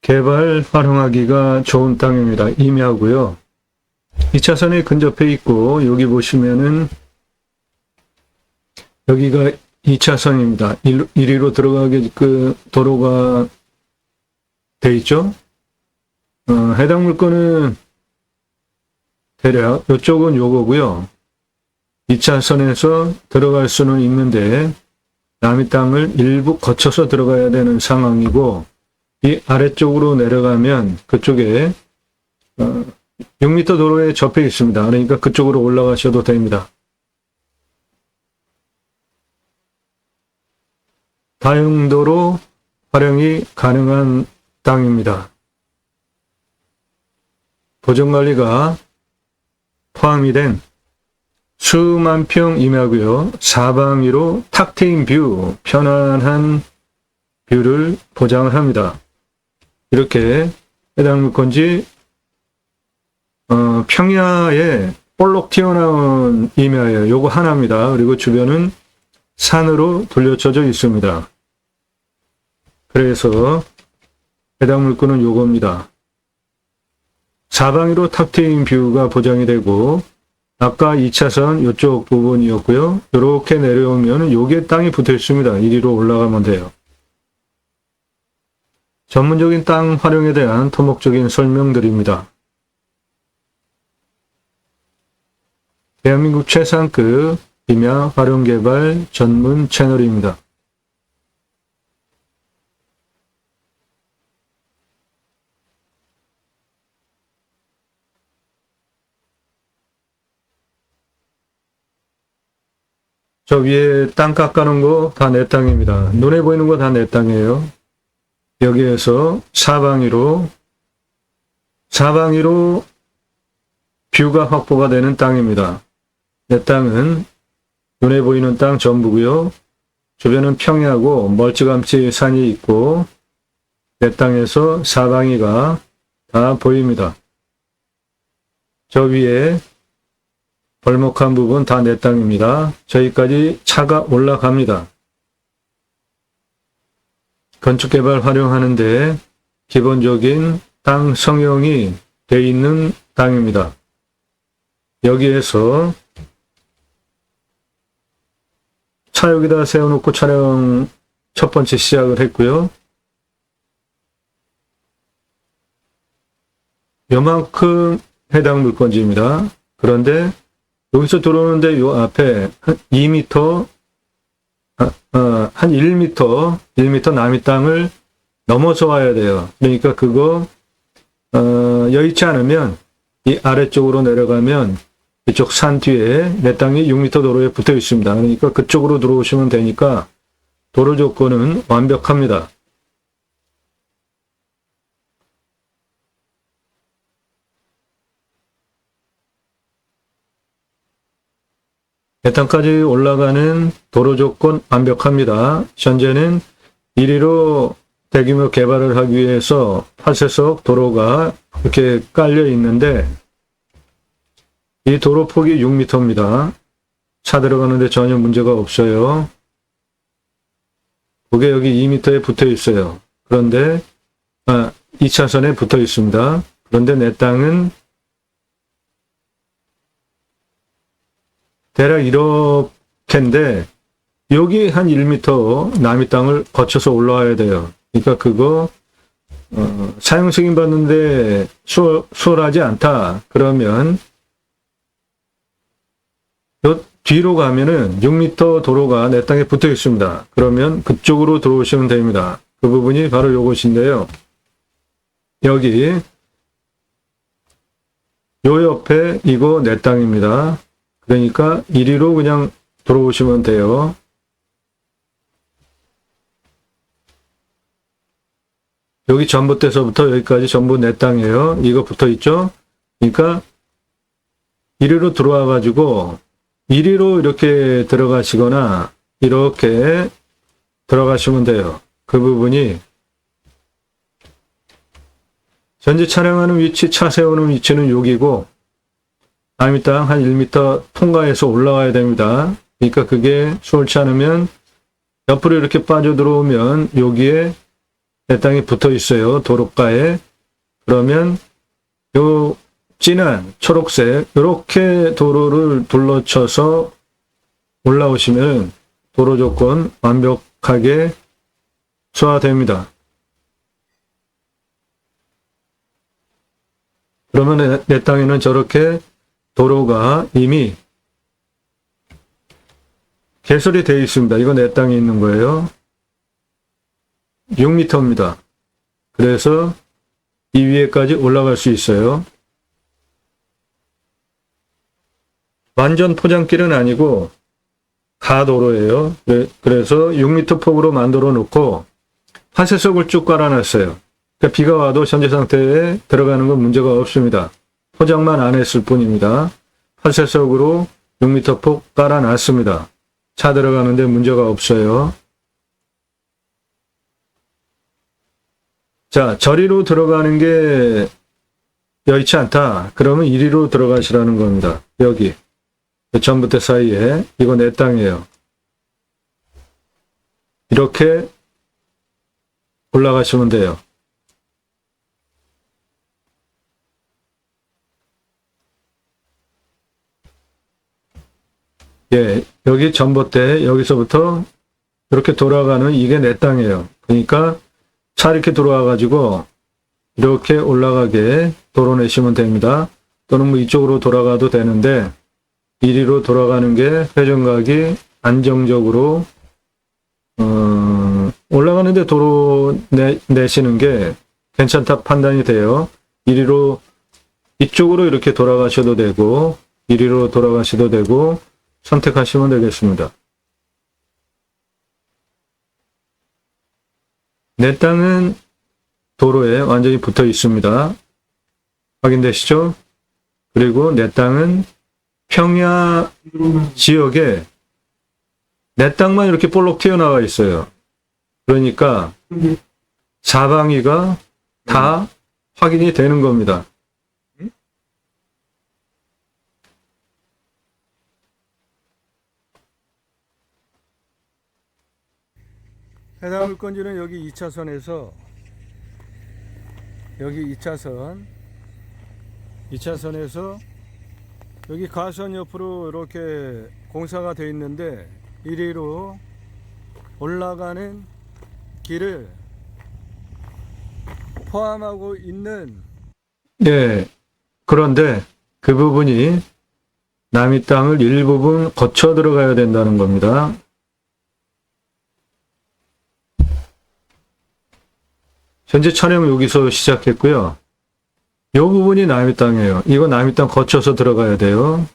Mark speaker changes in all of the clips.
Speaker 1: 개발 활용하기가 좋은 땅입니다. 임야고요. 2차선에 근접해 있고 여기 보시면은 여기가 2차선입니다. 1위로 들어가게 그 도로가 돼 있죠. 해당 물건은 대략 이쪽은 요거고요. 2차선에서 들어갈 수는 있는데 남의 땅을 일부 거쳐서 들어가야 되는 상황이고 이 아래쪽으로 내려가면 그쪽에 6m 도로에 접해 있습니다. 그러니까 그쪽으로 올라가셔도 됩니다. 다용도로 활용이 가능한 땅입니다. 보존관리가 포함이 된 수만 평 임야고요. 사방위로 탁 트인 뷰, 편안한 뷰를 보장을 합니다. 이렇게 해당 물건지 평야에 볼록 튀어나온 임야예요. 요거 하나입니다. 그리고 주변은 산으로 둘러쳐져 있습니다. 그래서 해당 물건은 요겁니다. 사방위로 탁 트인 뷰가 보장이 되고 아까 2차선 이쪽 부분이었고요. 이렇게 내려오면 요게 땅이 붙어 있습니다. 이리로 올라가면 돼요. 전문적인 땅 활용에 대한 토목적인 설명드립니다. 대한민국 최상급 임야 활용 개발 전문 채널입니다. 저 위에 땅 깎아놓은 거 다 내 땅입니다. 눈에 보이는 거 다 내 땅이에요. 여기에서 사방위로 뷰가 확보가 되는 땅입니다. 내 땅은 눈에 보이는 땅 전부고요. 주변은 평야고 멀찌감치 산이 있고 내 땅에서 사방위가 다 보입니다. 저 위에 벌목한 부분 다 내 땅입니다. 저기까지 차가 올라갑니다. 건축개발 활용하는데 기본적인 땅 성형이 돼 있는 땅입니다. 여기에서 차 여기다 세워놓고 촬영 첫 번째 시작을 했고요. 요만큼 해당 물건지입니다. 그런데 여기서 들어오는데 요 앞에 한 2m, 한 1m 남의 땅을 넘어서 와야 돼요. 그러니까 그거, 여의치 않으면 이 아래쪽으로 내려가면 이쪽 산 뒤에 내 땅이 6m 도로에 붙어 있습니다. 그러니까 그쪽으로 들어오시면 되니까 도로 조건은 완벽합니다. 내 땅까지 올라가는 도로 조건 완벽합니다. 현재는 1위로 대규모 개발을 하기 위해서 8세석 도로가 이렇게 깔려 있는데 이 도로 폭이 6m입니다. 차 들어가는데 전혀 문제가 없어요. 그게 여기 2m에 붙어 있어요. 그런데 2차선에 붙어 있습니다. 그런데 내 땅은 대략 이렇게인데 여기 한 1m 남의 땅을 거쳐서 올라와야 돼요. 그러니까 그거 사용 승인 받는데 수월하지 않다. 그러면 요 뒤로 가면은 6m 도로가 내 땅에 붙어 있습니다. 그러면 그쪽으로 들어오시면 됩니다. 그 부분이 바로 요것인데요. 여기 요 옆에 이거 내 땅입니다. 그러니까 이리로 그냥 들어오시면 돼요. 여기 전봇대서부터 여기까지 전부 내 땅이에요. 이거 붙어 있죠? 그러니까 이리로 들어와 가지고 이리로 이렇게 들어가시거나 이렇게 들어가시면 돼요. 그 부분이 현재 촬영하는 위치, 차 세우는 위치는 여기고 남의 땅 한 1m 통과해서 올라가야 됩니다. 그러니까 그게 수월치 않으면 옆으로 이렇게 빠져 들어오면 여기에 내 땅이 붙어 있어요. 도로가에. 그러면 요 진한 초록색 이렇게 도로를 둘러쳐서 올라오시면 도로 조건 완벽하게 소화됩니다. 그러면 내 땅에는 저렇게 도로가 이미 개설이 되어 있습니다. 이거 내 땅에 있는 거예요. 6m입니다. 그래서 이 위에까지 올라갈 수 있어요. 완전 포장길은 아니고 가도로예요. 그래서 6m 폭으로 만들어 놓고 화쇄석을 쭉 깔아놨어요. 그러니까 비가 와도 현재 상태에 들어가는 건 문제가 없습니다. 포장만 안 했을 뿐입니다. 화쇄석으로 6m 폭 깔아놨습니다. 차 들어가는데 문제가 없어요. 자, 저리로 들어가는 게 여의치 않다. 그러면 이리로 들어가시라는 겁니다. 여기. 전봇대 사이에. 이거 내 땅이에요. 이렇게 올라가시면 돼요. 예, 여기 전봇대, 여기서부터 이렇게 돌아가는 이게 내 땅이에요. 그러니까 차 이렇게 들어와가지고 이렇게 올라가게 도로 내시면 됩니다. 또는 뭐 이쪽으로 돌아가도 되는데 이리로 돌아가는 게 회전각이 안정적으로 올라가는데 도로 내시는 게 괜찮다 판단이 돼요. 이리로 이쪽으로 이렇게 돌아가셔도 되고 이리로 돌아가셔도 되고 선택하시면 되겠습니다. 내 땅은 도로에 완전히 붙어 있습니다. 확인되시죠? 그리고 내 땅은 평야 지역에 내 땅만 이렇게 볼록 튀어나와 있어요. 그러니까 사방위가 다 확인이 되는 겁니다. 해당 물건지는 여기 2차선에서 여기 2차선에서 여기 가선 옆으로 이렇게 공사가 되어 있는데 이리로 올라가는 길을 포함하고 있는 그런데 그 부분이 남의 땅을 일부분 거쳐 들어가야 된다는 겁니다. 현재 촬영 여기서 시작했고요. 이 부분이 남의 땅이에요. 이거 남의 땅 거쳐서 들어가야 돼요.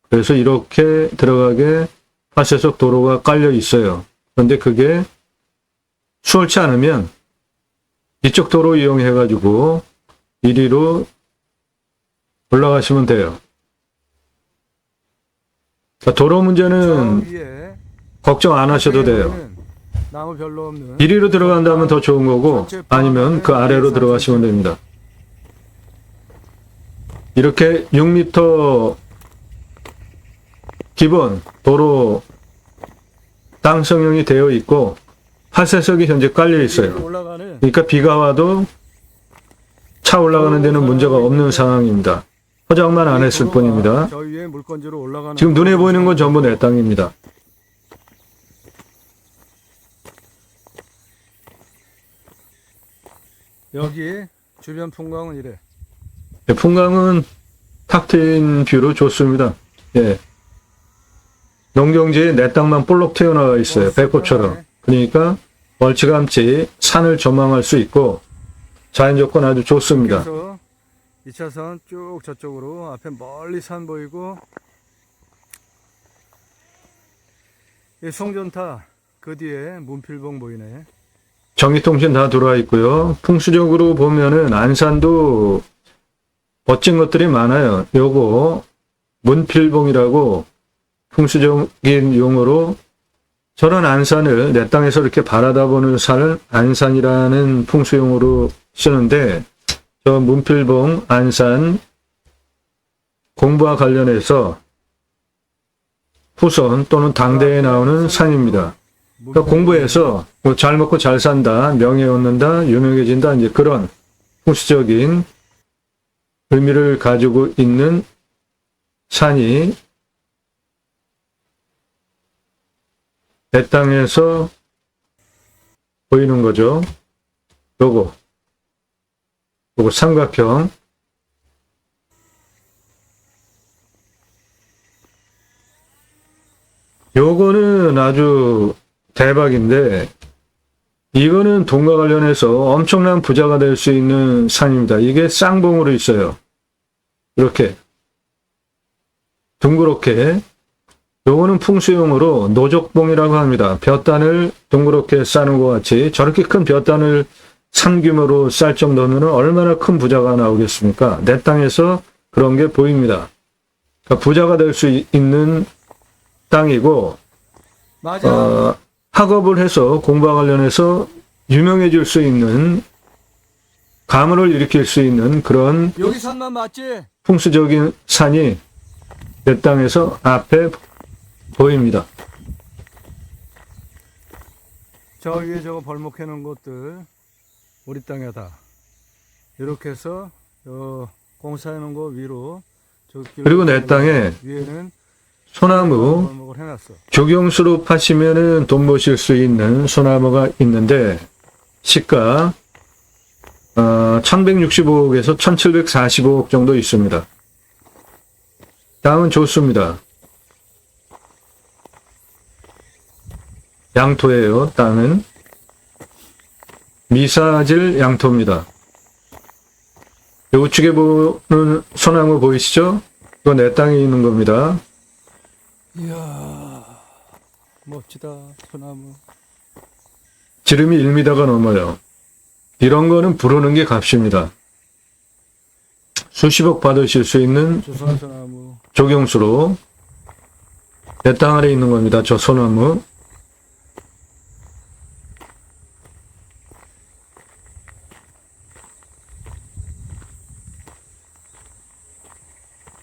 Speaker 1: 그래서 이렇게 들어가게 화쇄석 도로가 깔려 있어요. 그런데 그게 수월치 않으면 이쪽 도로 이용해 가지고 이리로 올라가시면 돼요. 도로 문제는 걱정 안 하셔도 돼요.
Speaker 2: 나무 별로 없는
Speaker 1: 이리로 들어간다면 더 좋은 거고 아니면 그 아래로 들어가시면 됩니다. 이렇게 6m 기본 도로 땅 성형이 되어 있고 화쇄석이 현재 깔려 있어요. 그러니까 비가 와도 차 올라가는 데는 문제가 없는 상황입니다. 포장만 안 했을 뿐입니다. 지금 눈에 보이는 건 전부 내 땅입니다.
Speaker 2: 여기 주변 풍광은 이래.
Speaker 1: 풍광은 탁 트인 뷰로 좋습니다. 예. 농경지에 내 땅만 볼록 튀어나와 있어요. 배꼽처럼. 그러니까 멀찌감치 산을 전망할 수 있고 자연 조건 아주 좋습니다.
Speaker 2: 그래서 2차선 쭉 저쪽으로 앞에 멀리 산 보이고 이 송전타 그 뒤에 문필봉 보이네.
Speaker 1: 전기통신 다 들어와 있고요. 풍수적으로 보면은 안산도 멋진 것들이 많아요. 요거 문필봉이라고 풍수적인 용어로 저런 안산을 내 땅에서 이렇게 바라다보는 산을 안산이라는 풍수용어로 쓰는데 저 문필봉 안산 공부와 관련해서 후손 또는 당대에 나오는 산입니다. 그러니까 공부해서 뭐 잘 먹고 잘 산다, 명예 얻는다, 유명해진다, 이제 그런 풍수적인 의미를 가지고 있는 산이 내 땅에서 보이는 거죠. 요거 삼각형. 요거는 아주 대박인데, 이거는 돈과 관련해서 엄청난 부자가 될 수 있는 산입니다. 이게 쌍봉으로 있어요. 이렇게 둥그렇게. 요거는 풍수용어로 노족봉이라고 합니다. 볕단을 둥그렇게 싸는 것 같이 저렇게 큰 볕단을 산 규모로 쌀 정도면 얼마나 큰 부자가 나오겠습니까? 내 땅에서 그런 게 보입니다. 그러니까 부자가 될 수 있는 땅이고,
Speaker 2: 맞아.
Speaker 1: 학업을 해서 공부와 관련해서 유명해질 수 있는, 가문을 일으킬 수 있는 그런
Speaker 2: 여기 산만 맞지?
Speaker 1: 풍수적인 산이 내 땅에서 앞에 보입니다.
Speaker 2: 저 위에 저거 벌목해 놓은 것들 우리 땅에다. 이렇게 해서 공사해 놓은 거 위로
Speaker 1: 그리고 내 땅에
Speaker 2: 위에는
Speaker 1: 소나무,
Speaker 2: 벌목을 해놨어.
Speaker 1: 조경수로 파시면은 돈 버실 수 있는 소나무가 있는데, 시가 1165억에서 1745억 정도 있습니다. 땅은 좋습니다. 양토예요. 땅은 미사질 양토입니다. 우측에 보는 소나무 보이시죠? 이거 내 땅에 있는 겁니다.
Speaker 2: 이야, 멋지다, 소나무.
Speaker 1: 지름이 1m가 넘어요. 이런 거는 부르는 게 값입니다. 수십억 받으실 수 있는
Speaker 2: 조선 소나무.
Speaker 1: 조경수로 내 땅 아래 있는 겁니다. 저 소나무.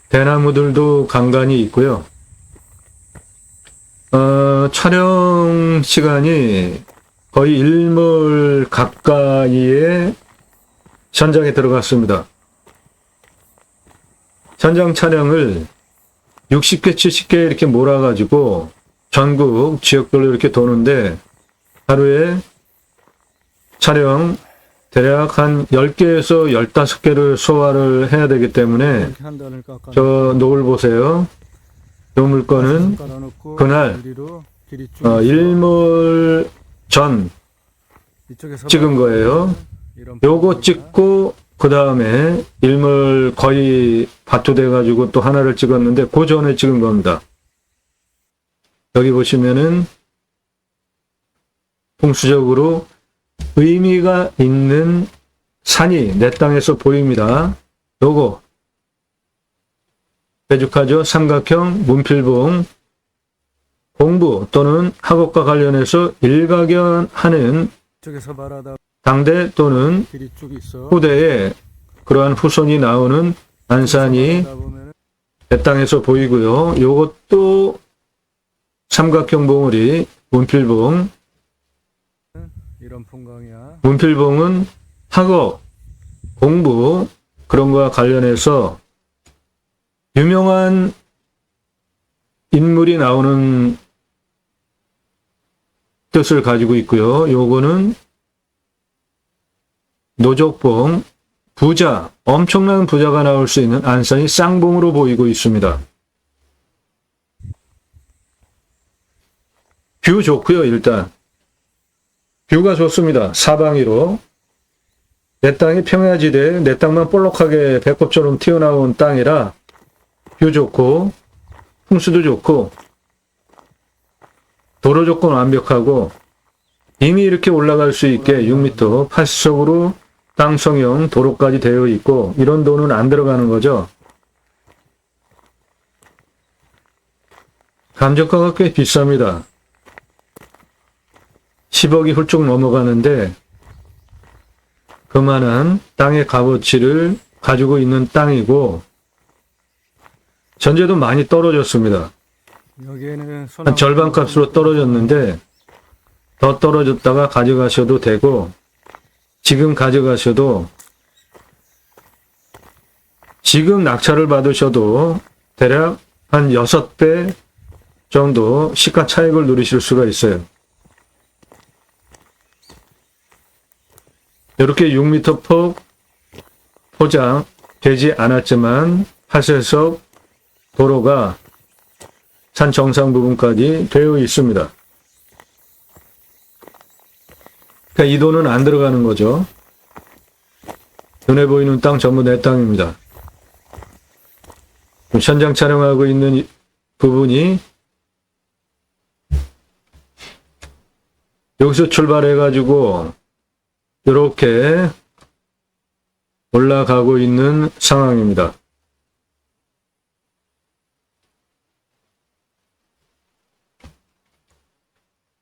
Speaker 1: 대나무들도 간간히 있고요. 촬영 시간이 거의 일몰 가까이에 현장에 들어갔습니다. 현장 촬영을 60개, 70개 이렇게 몰아가지고 전국 지역별로 이렇게 도는데, 하루에 촬영 대략 한 10개에서 15개를 소화를 해야 되기 때문에,
Speaker 2: 이렇게 한 단을 깎아.
Speaker 1: 저 노을 보세요. 요 물건은 그날
Speaker 2: 길이 쭉
Speaker 1: 일몰 전
Speaker 2: 이쪽에서
Speaker 1: 찍은 거예요.
Speaker 2: 이런
Speaker 1: 요거
Speaker 2: 풍경이나
Speaker 1: 찍고 그 다음에 일몰 거의 바투돼 가지고 또 하나를 찍었는데, 그 전에 찍은 겁니다. 여기 보시면은 풍수적으로 의미가 있는 산이 내 땅에서 보입니다. 요거 빼죽하죠. 삼각형 문필봉. 공부 또는 학업과 관련해서 일가견하는
Speaker 2: 이쪽에서 말하다
Speaker 1: 당대 또는
Speaker 2: 길이 쭉 있어.
Speaker 1: 후대에 그러한 후손이 나오는 안산이
Speaker 2: 말하다 보면은
Speaker 1: 내 땅에서 보이고요. 요것도 삼각형 봉우리 문필봉.
Speaker 2: 이런 풍광이야.
Speaker 1: 문필봉은 학업, 공부 그런 거와 관련해서 유명한 인물이 나오는 뜻을 가지고 있고요. 요거는 노족봉, 부자, 엄청난 부자가 나올 수 있는 안산이 쌍봉으로 보이고 있습니다. 뷰 좋고요. 일단 뷰가 좋습니다. 사방위로. 내 땅이 평야지대, 내 땅만 볼록하게 배꼽처럼 튀어나온 땅이라 뷰 좋고 풍수도 좋고 도로 조건 완벽하고, 이미 이렇게 올라갈 수 있게 6m 80석으로 땅성형 도로까지 되어 있고, 이런 돈은 안 들어가는 거죠. 감정가가 꽤 비쌉니다. 10억이 훌쩍 넘어가는데, 그만한 땅의 값어치를 가지고 있는 땅이고, 전제도 많이 떨어졌습니다.
Speaker 2: 여기에는
Speaker 1: 한 절반 값으로 떨어졌는데, 더 떨어졌다가 가져가셔도 되고, 지금 가져가셔도, 지금 낙찰을 받으셔도 대략 한 6배 정도 시가 차익을 누리실 수가 있어요. 이렇게 6m 폭 포장 되지 않았지만 8세석 도로가 산 정상 부분까지 되어 있습니다. 그러니까 이 돈은 안 들어가는 거죠. 눈에 보이는 땅 전부 내 땅입니다. 현장 촬영하고 있는 이 부분이 여기서 출발해가지고 이렇게 올라가고 있는 상황입니다.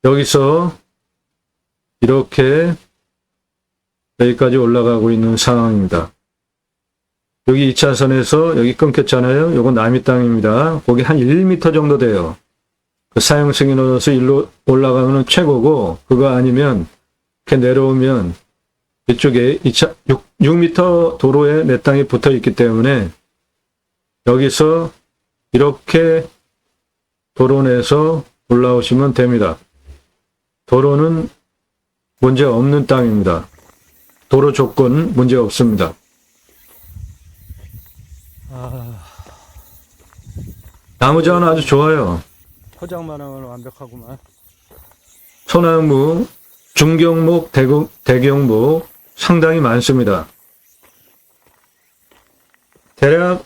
Speaker 1: 여기서 이렇게 여기까지 올라가고 있는 상황입니다. 여기 2차선에서 여기 끊겼잖아요. 요건 남이 땅입니다. 거기 한 1m 정도 돼요. 그 사용 승인 얻어서 일로 올라가면 최고고, 그거 아니면 이렇게 내려오면 이쪽에 6m 도로에 내 땅이 붙어 있기 때문에 여기서 이렇게 도로 내서 올라오시면 됩니다. 도로는 문제 없는 땅입니다. 도로 조건 문제 없습니다. 나무 자원 아주 좋아요.
Speaker 2: 포장만 하면 완벽하구만.
Speaker 1: 소나무, 중경목, 대경목 상당히 많습니다. 대략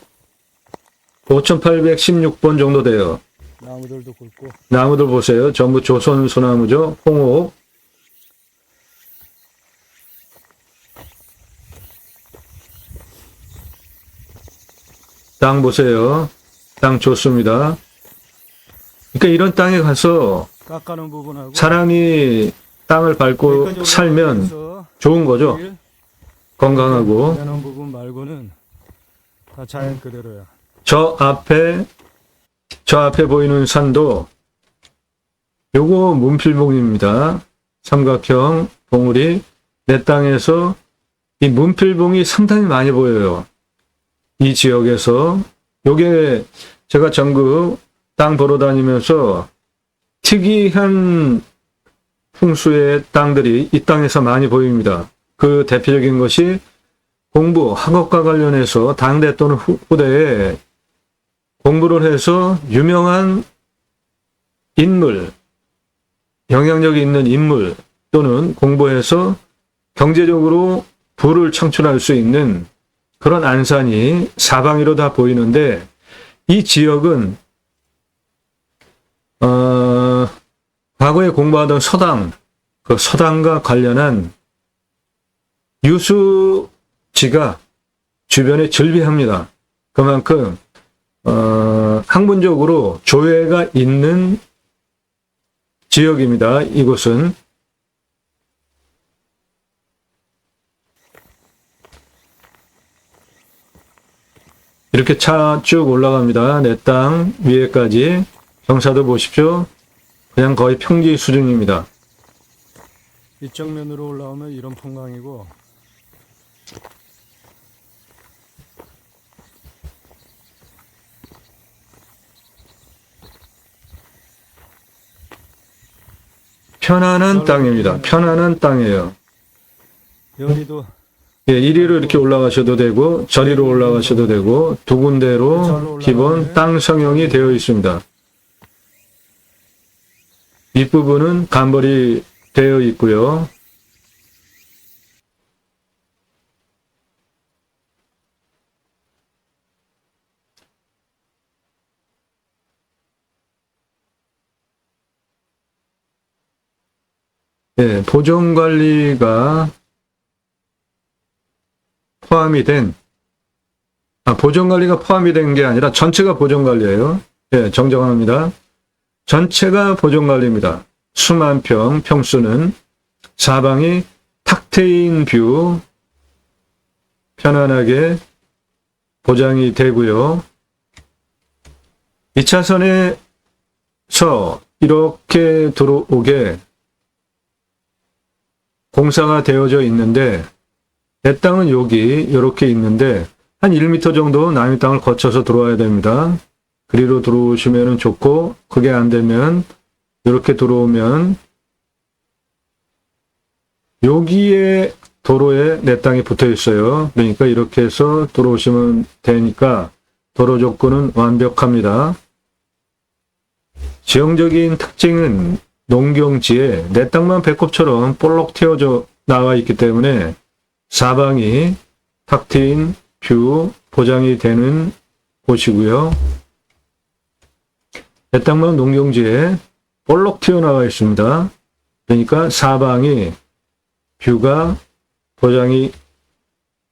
Speaker 1: 5816번 정도 돼요.
Speaker 2: 나무들도 굵고.
Speaker 1: 나무들 보세요. 전부 조선 소나무죠. 홍옥. 땅 보세요. 땅 좋습니다. 그러니까 이런 땅에 가서
Speaker 2: 깎아놓은 부분하고
Speaker 1: 사람이 땅을 밟고 살면 좋은 거죠. 건강하고.
Speaker 2: 깎아놓은 부분 말고는 다 자연 그대로야.
Speaker 1: 저 앞에 보이는 산도 요거 문필봉입니다. 삼각형 봉우리. 내 땅에서 이 문필봉이 상당히 많이 보여요. 이 지역에서. 요게 제가 전국 땅 보러 다니면서 특이한 풍수의 땅들이 이 땅에서 많이 보입니다. 그 대표적인 것이 공부, 학업과 관련해서 당대 또는 후대에 공부를 해서 유명한 인물, 영향력이 있는 인물 또는 공부해서 경제적으로 부를 창출할 수 있는 그런 안산이 사방으로 다 보이는데, 이 지역은 과거에 공부하던 서당, 그 서당과 관련한 유수지가 주변에 즐비합니다. 그만큼 학문적으로 조예가 있는 지역입니다. 이곳은. 이렇게 차 쭉 올라갑니다. 내 땅 위에까지. 경사도 보십시오. 그냥 거의 평지 수준입니다.
Speaker 2: 이쪽 면으로 올라오면 이런 풍광이고,
Speaker 1: 편안한 땅입니다. 편안한 땅이에요.
Speaker 2: 여기도
Speaker 1: 예, 이리로 이렇게 올라가셔도 되고 저리로 올라가셔도 되고 두 군데로 기본 땅 성형이 되어 있습니다. 윗부분은 간벌이 되어 있고요. 예, 보존관리가 포함이 된, 보존관리가 포함이 된 게 아니라 전체가 보존관리예요. 예, 정정합니다. 전체가 보존관리입니다. 수만 평, 평수는 사방이 탁 트인 뷰 편안하게 보장이 되고요. 2차선에서 이렇게 들어오게 공사가 되어져 있는데 내 땅은 여기 이렇게 있는데 한 1m 정도 남의 땅을 거쳐서 들어와야 됩니다. 그리로 들어오시면 좋고 그게 안 되면 이렇게 들어오면 여기에 도로에 내 땅이 붙어 있어요. 그러니까 이렇게 해서 들어오시면 되니까 도로 조건은 완벽합니다. 지형적인 특징은 농경지에 내 땅만 배꼽처럼 볼록 튀어져 나와 있기 때문에 사방이 탁 트인 뷰 보장이 되는 곳이고요. 내 땅만 농경지에 볼록 튀어나와 있습니다. 그러니까 사방이 뷰가 보장이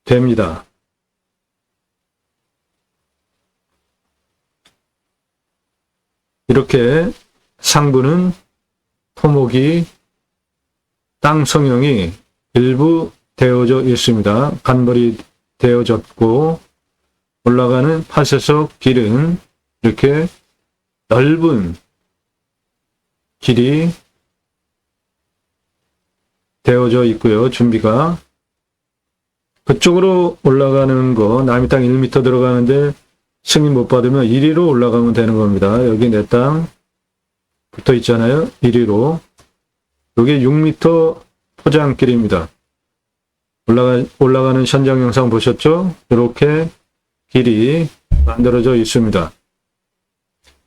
Speaker 1: 됩니다. 이렇게 상부는 토목이 땅 성형이 일부 되어져 있습니다. 간벌이 되어졌고 올라가는 팥에서 길은 이렇게 넓은 길이 되어져 있고요. 준비가 그쪽으로 올라가는 거 남의 땅 1m 들어가는데 승인 못 받으면 이리로 올라가면 되는 겁니다. 여기 내 땅 붙어 있잖아요. 이리로 여기 6m 포장길입니다. 올라가는 현장 영상 보셨죠? 이렇게 길이 만들어져 있습니다.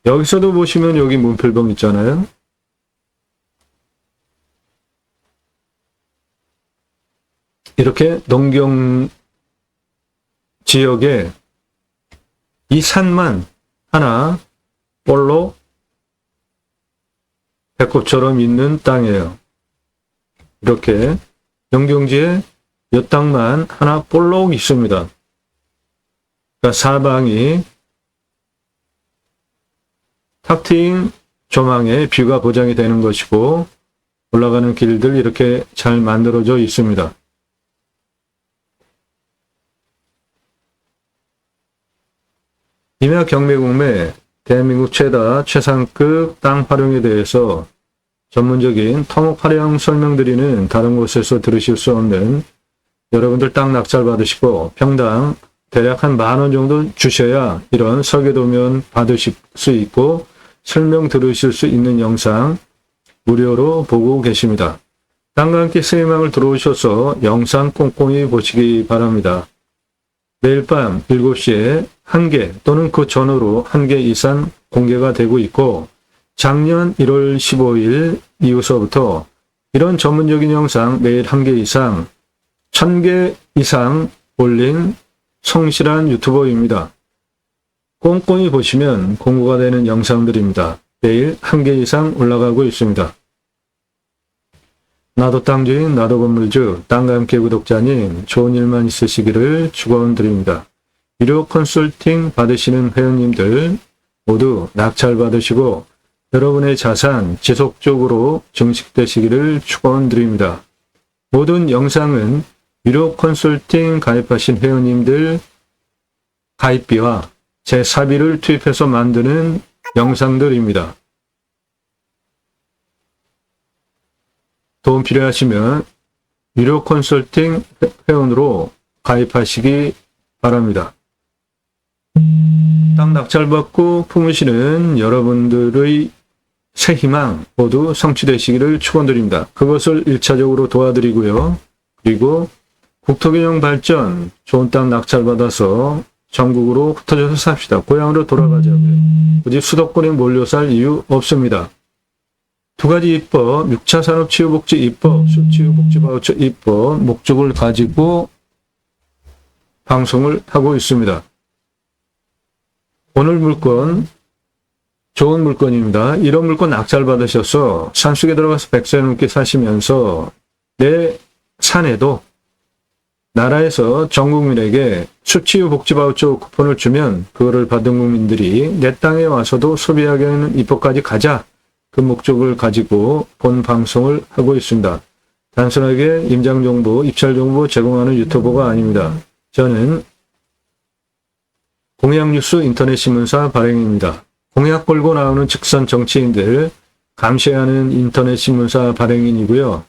Speaker 1: 여기서도 보시면 여기 문필봉 있잖아요. 이렇게 농경 지역에 이 산만 하나 볼록 배꼽처럼 있는 땅이에요. 이렇게 농경지에 이 땅만 하나 볼록 있습니다. 그러니까 사방이 탁 트인 조망에 뷰가 보장이 되는 것이고 올라가는 길들 이렇게 잘 만들어져 있습니다. 임야 경매공매 대한민국 최다 최상급 땅 활용에 대해서 전문적인 토목 활용 설명드리는 다른 곳에서 들으실 수 없는 여러분들 땅 낙찰 받으시고 평당 대략 한 10,000원 정도 주셔야 이런 설계도면 받으실 수 있고 설명 들으실 수 있는 영상 무료로 보고 계십니다. 땅과 함께 세이망을 들어오셔서 영상 꼼꼼히 보시기 바랍니다. 매일 밤 7시에 1개 또는 그 전후로 1개 이상 공개가 되고 있고 작년 1월 15일 이후서부터 이런 전문적인 영상 매일 1개 이상 1000개 이상 올린 성실한 유튜버입니다. 꼼꼼히 보시면 공부가 되는 영상들입니다. 매일 1개 이상 올라가고 있습니다. 나도 땅주인 나도 건물주 땅과 함께 구독자님 좋은 일만 있으시기를 축원드립니다. 유료 컨설팅 받으시는 회원님들 모두 낙찰 받으시고 여러분의 자산 지속적으로 증식되시기를 축원드립니다. 모든 영상은 유료 컨설팅 가입하신 회원님들 가입비와 제 사비를 투입해서 만드는 영상들입니다. 도움 필요하시면 유료 컨설팅 회원으로 가입하시기 바랍니다. 땅 낙찰받고 품으시는 여러분들의 새 희망 모두 성취되시기를 축원드립니다. 그것을 1차적으로 도와드리고요. 그리고 국토균형 발전, 좋은 땅 낙찰받아서 전국으로 흩어져서 삽시다. 고향으로 돌아가자고요. 굳이 수도권에 몰려 살 이유 없습니다. 두 가지 입법, 6차 산업치유복지 입법, 수치유복지바우처 입법 목적을 가지고 방송을 하고 있습니다. 오늘 물건 좋은 물건입니다. 이런 물건 낙찰 받으셔서 산속에 들어가서 100세 넘게 사시면서 내 산에도 나라에서 전 국민에게 수치유복지바우처 쿠폰을 주면 그거를 받은 국민들이 내 땅에 와서도 소비하게 하는 입법까지 가자. 그 목적을 가지고 본 방송을 하고 있습니다. 단순하게 임장정보, 입찰정보 제공하는 유튜버가 아닙니다. 저는 공약뉴스 인터넷신문사 발행입니다. 공약 걸고 나오는 직선 정치인들 감시하는 인터넷신문사 발행인이고요.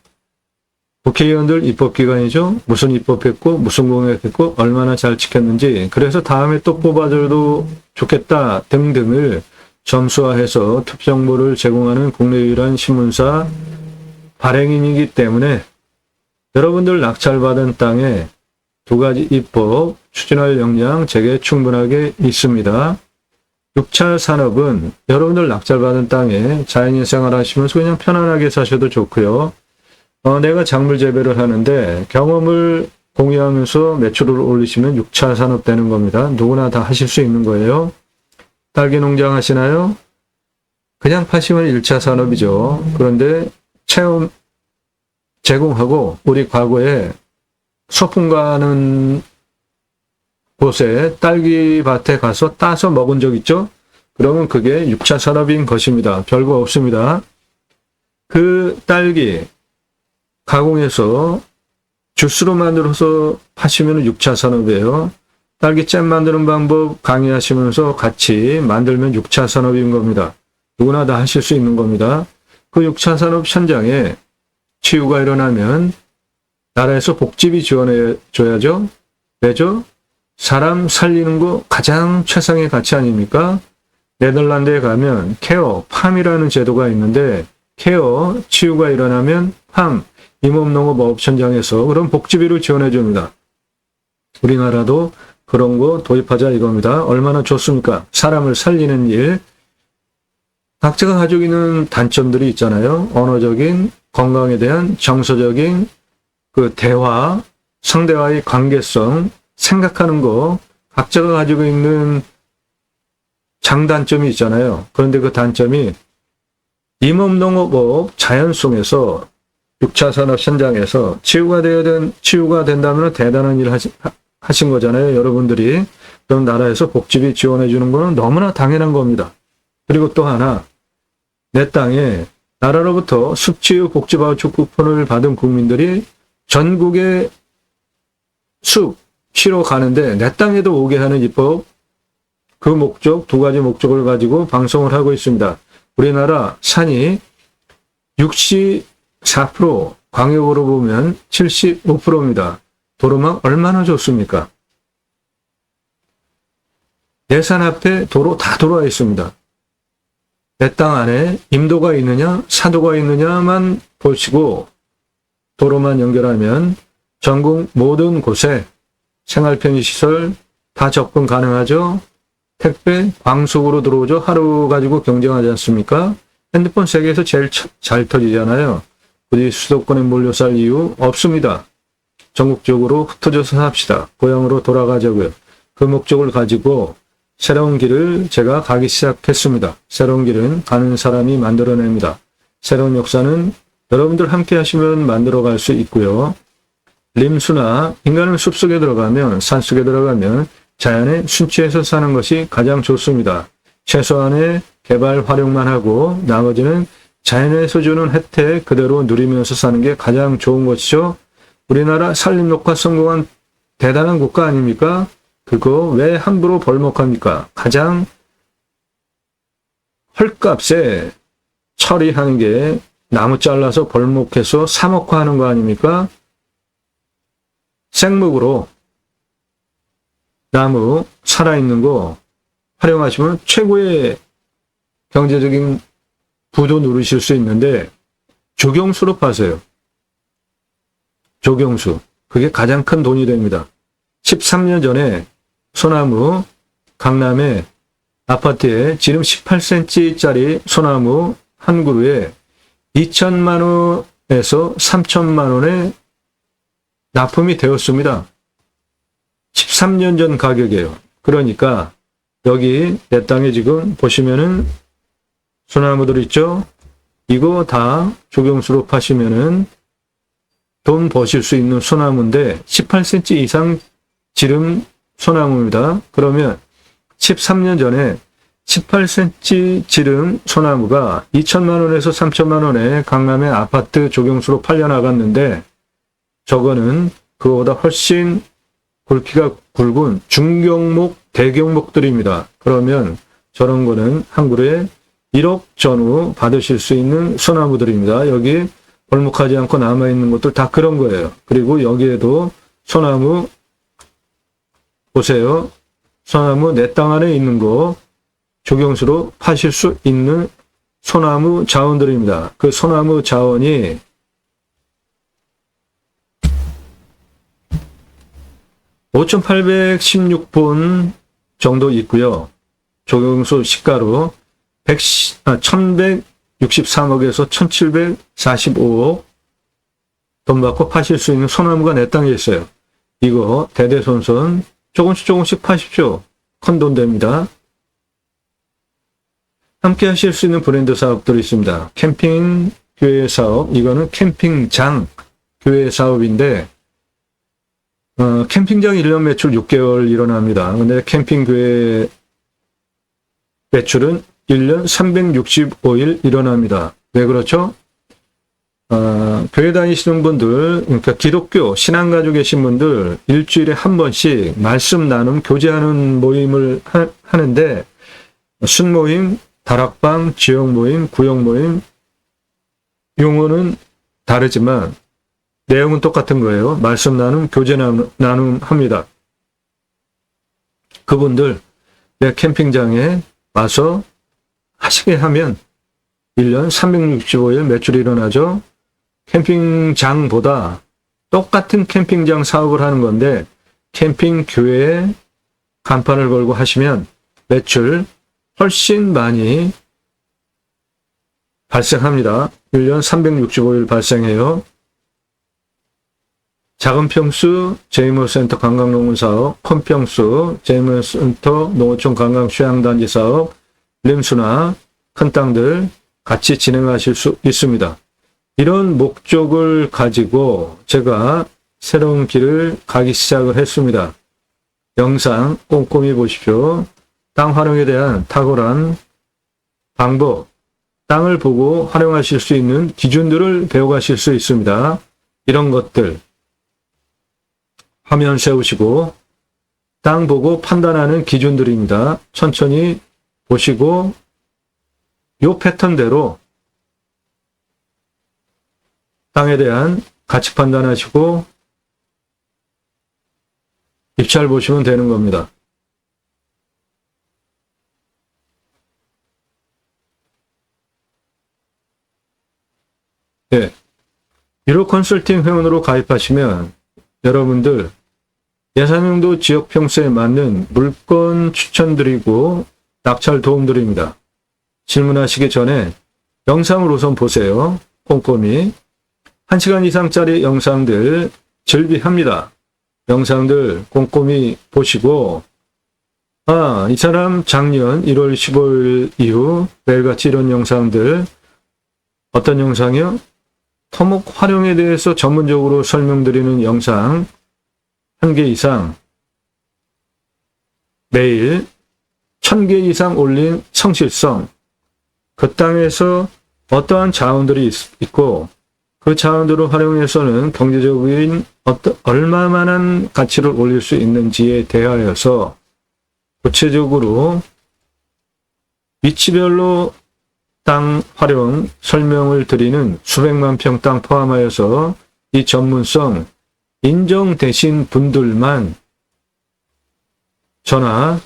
Speaker 1: 국회의원들 입법기관이죠. 무슨 입법했고 무슨 공약했고 얼마나 잘 지켰는지, 그래서 다음에 또 뽑아줘도 좋겠다 등등을 점수화해서 투표 정보를 제공하는 국내 유일한 신문사 발행인이기 때문에 여러분들 낙찰받은 땅에 두 가지 입법 추진할 역량 제게 충분하게 있습니다. 6차 산업은 여러분들 낙찰받은 땅에 자연인 생활하시면서 그냥 편안하게 사셔도 좋고요. 내가 작물 재배를 하는데 경험을 공유하면서 매출을 올리시면 6차 산업 되는 겁니다. 누구나 다 하실 수 있는 거예요. 딸기 농장 하시나요? 그냥 파시면 1차 산업이죠. 그런데 체험 제공하고 우리 과거에 소풍 가는 곳에 딸기 밭에 가서 따서 먹은 적 있죠? 그러면 그게 6차 산업인 것입니다. 별거 없습니다. 그 딸기 가공해서 주스로 만들어서 파시면 6차 산업이에요. 딸기잼 만드는 방법 강의하시면서 같이 만들면 6차 산업인 겁니다. 누구나 다 하실 수 있는 겁니다. 그 6차 산업 현장에 치유가 일어나면 나라에서 복지비 지원해 줘야죠. 왜죠? 사람 살리는 거 가장 최상의 가치 아닙니까? 네덜란드에 가면 케어, 팜이라는 제도가 있는데 케어, 치유가 일어나면 팜, 임업농업 현장에서 그런 복지비를 지원해 줍니다. 우리나라도 그런 거 도입하자 이겁니다. 얼마나 좋습니까? 사람을 살리는 일. 각자가 가지고 있는 단점들이 있잖아요. 언어적인, 건강에 대한 정서적인 그 대화, 상대와의 관계성, 생각하는 거, 각자가 가지고 있는 장단점이 있잖아요. 그런데 그 단점이 임업농업업 자연 속에서 6차 산업 현장에서 치유가 된다면 대단한 일 하신 거잖아요. 여러분들이. 그럼 나라에서 복지비 지원해 주는 거는 너무나 당연한 겁니다. 그리고 또 하나, 내 땅에 나라로부터 숲치유 복지바우처 쿠폰을 받은 국민들이 전국에 숲 치러 가는데 내 땅에도 오게 하는 입법, 그 목적, 두 가지 목적을 가지고 방송을 하고 있습니다. 우리나라 산이 64%, 광역으로 보면 75%입니다. 도로망 얼마나 좋습니까? 내 산 앞에 도로 다 들어와 있습니다. 내 땅 안에 임도가 있느냐, 사도가 있느냐만 보시고 도로만 연결하면 전국 모든 곳에 생활 편의시설 다 접근 가능하죠. 택배, 광속으로 들어오죠. 하루 가지고 경쟁하지 않습니까? 핸드폰 세계에서 제일 잘 터지잖아요. 굳이 수도권에 몰려 살 이유 없습니다. 전국적으로 흩어져서 삽시다. 고향으로 돌아가자고요. 그 목적을 가지고 새로운 길을 제가 가기 시작했습니다. 새로운 길은 가는 사람이 만들어냅니다. 새로운 역사는 여러분들 함께 하시면 만들어갈 수 있고요. 림수나 인간은 숲속에 들어가면, 산속에 들어가면 자연에 순치해서 사는 것이 가장 좋습니다. 최소한의 개발 활용만 하고 나머지는 자연에서 주는 혜택 그대로 누리면서 사는 게 가장 좋은 것이죠. 우리나라 산림녹화 성공한 대단한 국가 아닙니까? 그거 왜 함부로 벌목합니까? 가장 헐값에 처리하는 게 나무 잘라서 벌목해서 사목화하는 거 아닙니까? 생목으로 나무 살아있는 거 활용하시면 최고의 경제적인 부도 누리실 수 있는데 조경수로 파세요. 조경수. 그게 가장 큰 돈이 됩니다. 13년 전에 소나무 강남의 아파트에 지름 18cm짜리 소나무 한 그루에 2천만 원에서 3천만 원에 납품이 되었습니다. 13년 전 가격이에요. 그러니까 여기 내 땅에 지금 보시면은 소나무들 있죠? 이거 다 조경수로 파시면은 돈 버실 수 있는 소나무인데 18cm 이상 지름 소나무입니다. 그러면 13년 전에 18cm 지름 소나무가 2천만 원에서 3천만 원에 강남의 아파트 조경수로 팔려나갔는데 저거는 그거보다 훨씬 굵기가 굵은 중경목, 대경목들입니다. 그러면 저런 거는 한 그루에 1억 전후 받으실 수 있는 소나무들입니다. 여기 벌목하지 않고 남아있는 것들 다 그런 거예요. 그리고 여기에도 소나무 보세요. 소나무 내 땅 안에 있는 거 조경수로 파실 수 있는 소나무 자원들입니다. 그 소나무 자원이 5,816본 정도 있고요. 조경수 시가로 1,163억에서 1,745억 돈 받고 파실 수 있는 소나무가 내 땅에 있어요. 이거 대대손손 조금씩 파십시오. 큰 돈 됩니다. 함께 하실 수 있는 브랜드 사업들이 있습니다. 캠핑 교회 사업, 이거는 캠핑장 교회 사업인데 캠핑장 1년 매출 6개월 일어납니다. 근데 캠핑 교회 매출은 1년 365일 일어납니다. 왜 그렇죠? 교회 다니시는 분들, 그러니까 기독교 신앙 가지고 계신 분들 일주일에 한 번씩 말씀 나눔 교제하는 모임을 하는데 순모임, 다락방, 지역 모임, 구역 모임 용어는 다르지만 내용은 똑같은 거예요. 말씀 나눔, 교제 나눔 합니다. 그분들 내 캠핑장에 와서 하시게 하면 1년 365일 매출이 일어나죠. 캠핑장보다 똑같은 캠핑장 사업을 하는 건데 캠핑 교회에 간판을 걸고 하시면 매출 훨씬 많이 발생합니다. 1년 365일 발생해요. 작은 평수 제이머센터 관광농원 사업, 큰 평수 제이머센터 농어촌 관광 휴양단지 사업, 림수나 큰 땅들 같이 진행하실 수 있습니다. 이런 목적을 가지고 제가 새로운 길을 가기 시작을 했습니다. 영상 꼼꼼히 보십시오. 땅 활용에 대한 탁월한 방법, 땅을 보고 활용하실 수 있는 기준들을 배워가실 수 있습니다. 이런 것들 화면 세우시고 땅 보고 판단하는 기준들입니다. 천천히 보시고 요 패턴대로 땅에 대한 가치 판단하시고 입찰 보시면 되는 겁니다. 네. 유로 컨설팅 회원으로 가입하시면 여러분들 예산용도 지역 평수에 맞는 물건 추천드리고 낙찰 도움드립니다. 질문하시기 전에 영상을 우선 보세요. 꼼꼼히. 1시간 이상짜리 영상들 즐비합니다. 영상들 꼼꼼히 보시고 이 사람 작년 1월 15일 이후 매일같이 이런 영상들 어떤 영상이요? 토목 활용에 대해서 전문적으로 설명드리는 영상 1개 이상 매일 1000개 이상 올린 성실성 그 땅에서 어떠한 자원들이 있고 그 자원들을 활용해서는 경제적인 얼마만한 가치를 올릴 수 있는지에 대하여서 구체적으로 위치별로 땅 활용 설명을 드리는 수백만 평 땅 포함하여서 이 전문성 인정되신 분들만 전화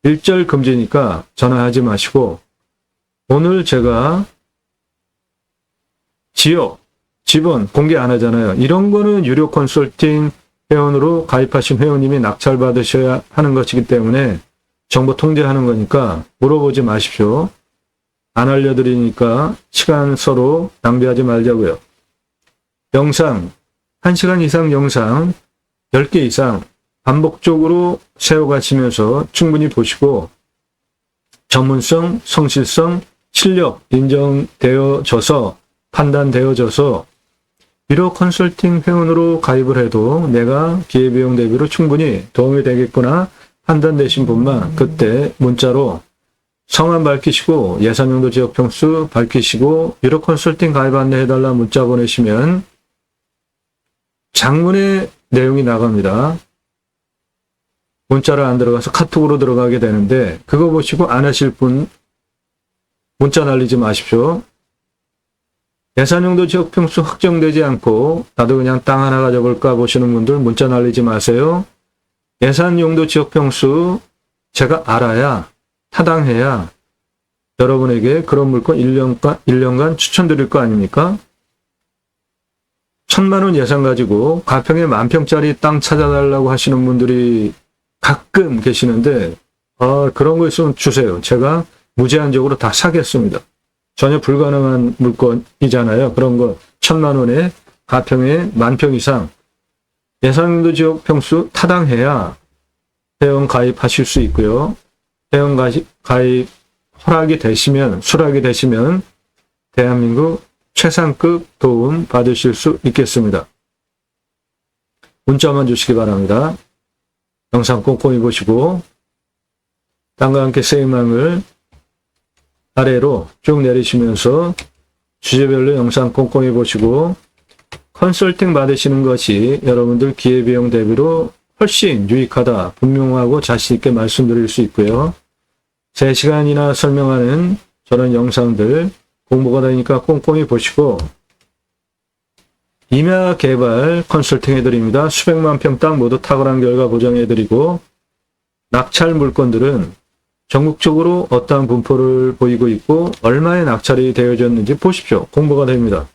Speaker 1: 일절 금지니까 전화하지 마시고 오늘 제가 지역, 지번 공개 안 하잖아요. 이런 거는 유료 컨설팅 회원으로 가입하신 회원님이 낙찰 받으셔야 하는 것이기 때문에 정보 통제하는 거니까 물어보지 마십시오. 안 알려드리니까 시간 서로 낭비하지 말자고요. 영상 1시간 이상 영상 10개 이상 반복적으로 세워가시면서 충분히 보시고 전문성, 성실성, 실력 인정되어져서 판단되어져서 유료 컨설팅 회원으로 가입을 해도 내가 기회비용 대비로 충분히 도움이 되겠구나 판단되신 분만 그때 문자로 성함 밝히시고 예산용도 지역평수 밝히시고 유료 컨설팅 가입 안내해달라 문자 보내시면 장문의 내용이 나갑니다. 문자를 안 들어가서 카톡으로 들어가게 되는데 그거 보시고 안 하실 분 문자 날리지 마십시오. 예산용도 지역 평수 확정되지 않고 나도 그냥 땅 하나 가져볼까 보시는 분들 문자 날리지 마세요. 예산용도 지역 평수 제가 알아야, 타당해야 여러분에게 그런 물건 1년간 추천드릴 거 아닙니까? 1,000만 원 예산 가지고 가평에 10,000평짜리 땅 찾아달라고 하시는 분들이 가끔 계시는데 그런 거 있으면 주세요. 제가 무제한적으로 다 사겠습니다. 전혀 불가능한 물건이잖아요. 그런 거 1,000만 원에 가평에 10,000평 이상 예산용도 지역 평수 타당해야 회원 가입하실 수 있고요. 회원 가입 허락이 되시면, 수락이 되시면 대한민국 최상급 도움 받으실 수 있겠습니다. 문자만 주시기 바랍니다. 영상 꼼꼼히 보시고 땅과 함께 세이망을 아래로 쭉 내리시면서 주제별로 영상 꼼꼼히 보시고 컨설팅 받으시는 것이 여러분들 기회비용 대비로 훨씬 유익하다, 분명하고 자신 있게 말씀드릴 수 있고요. 3시간이나 설명하는 저런 영상들 공부가 되니까 꼼꼼히 보시고 임야 개발 컨설팅 해드립니다. 수백만 평 땅 모두 탁월한 결과 보장해드리고 낙찰 물건들은 전국적으로 어떠한 분포를 보이고 있고 얼마의 낙찰이 되어졌는지 보십시오. 공부가 됩니다.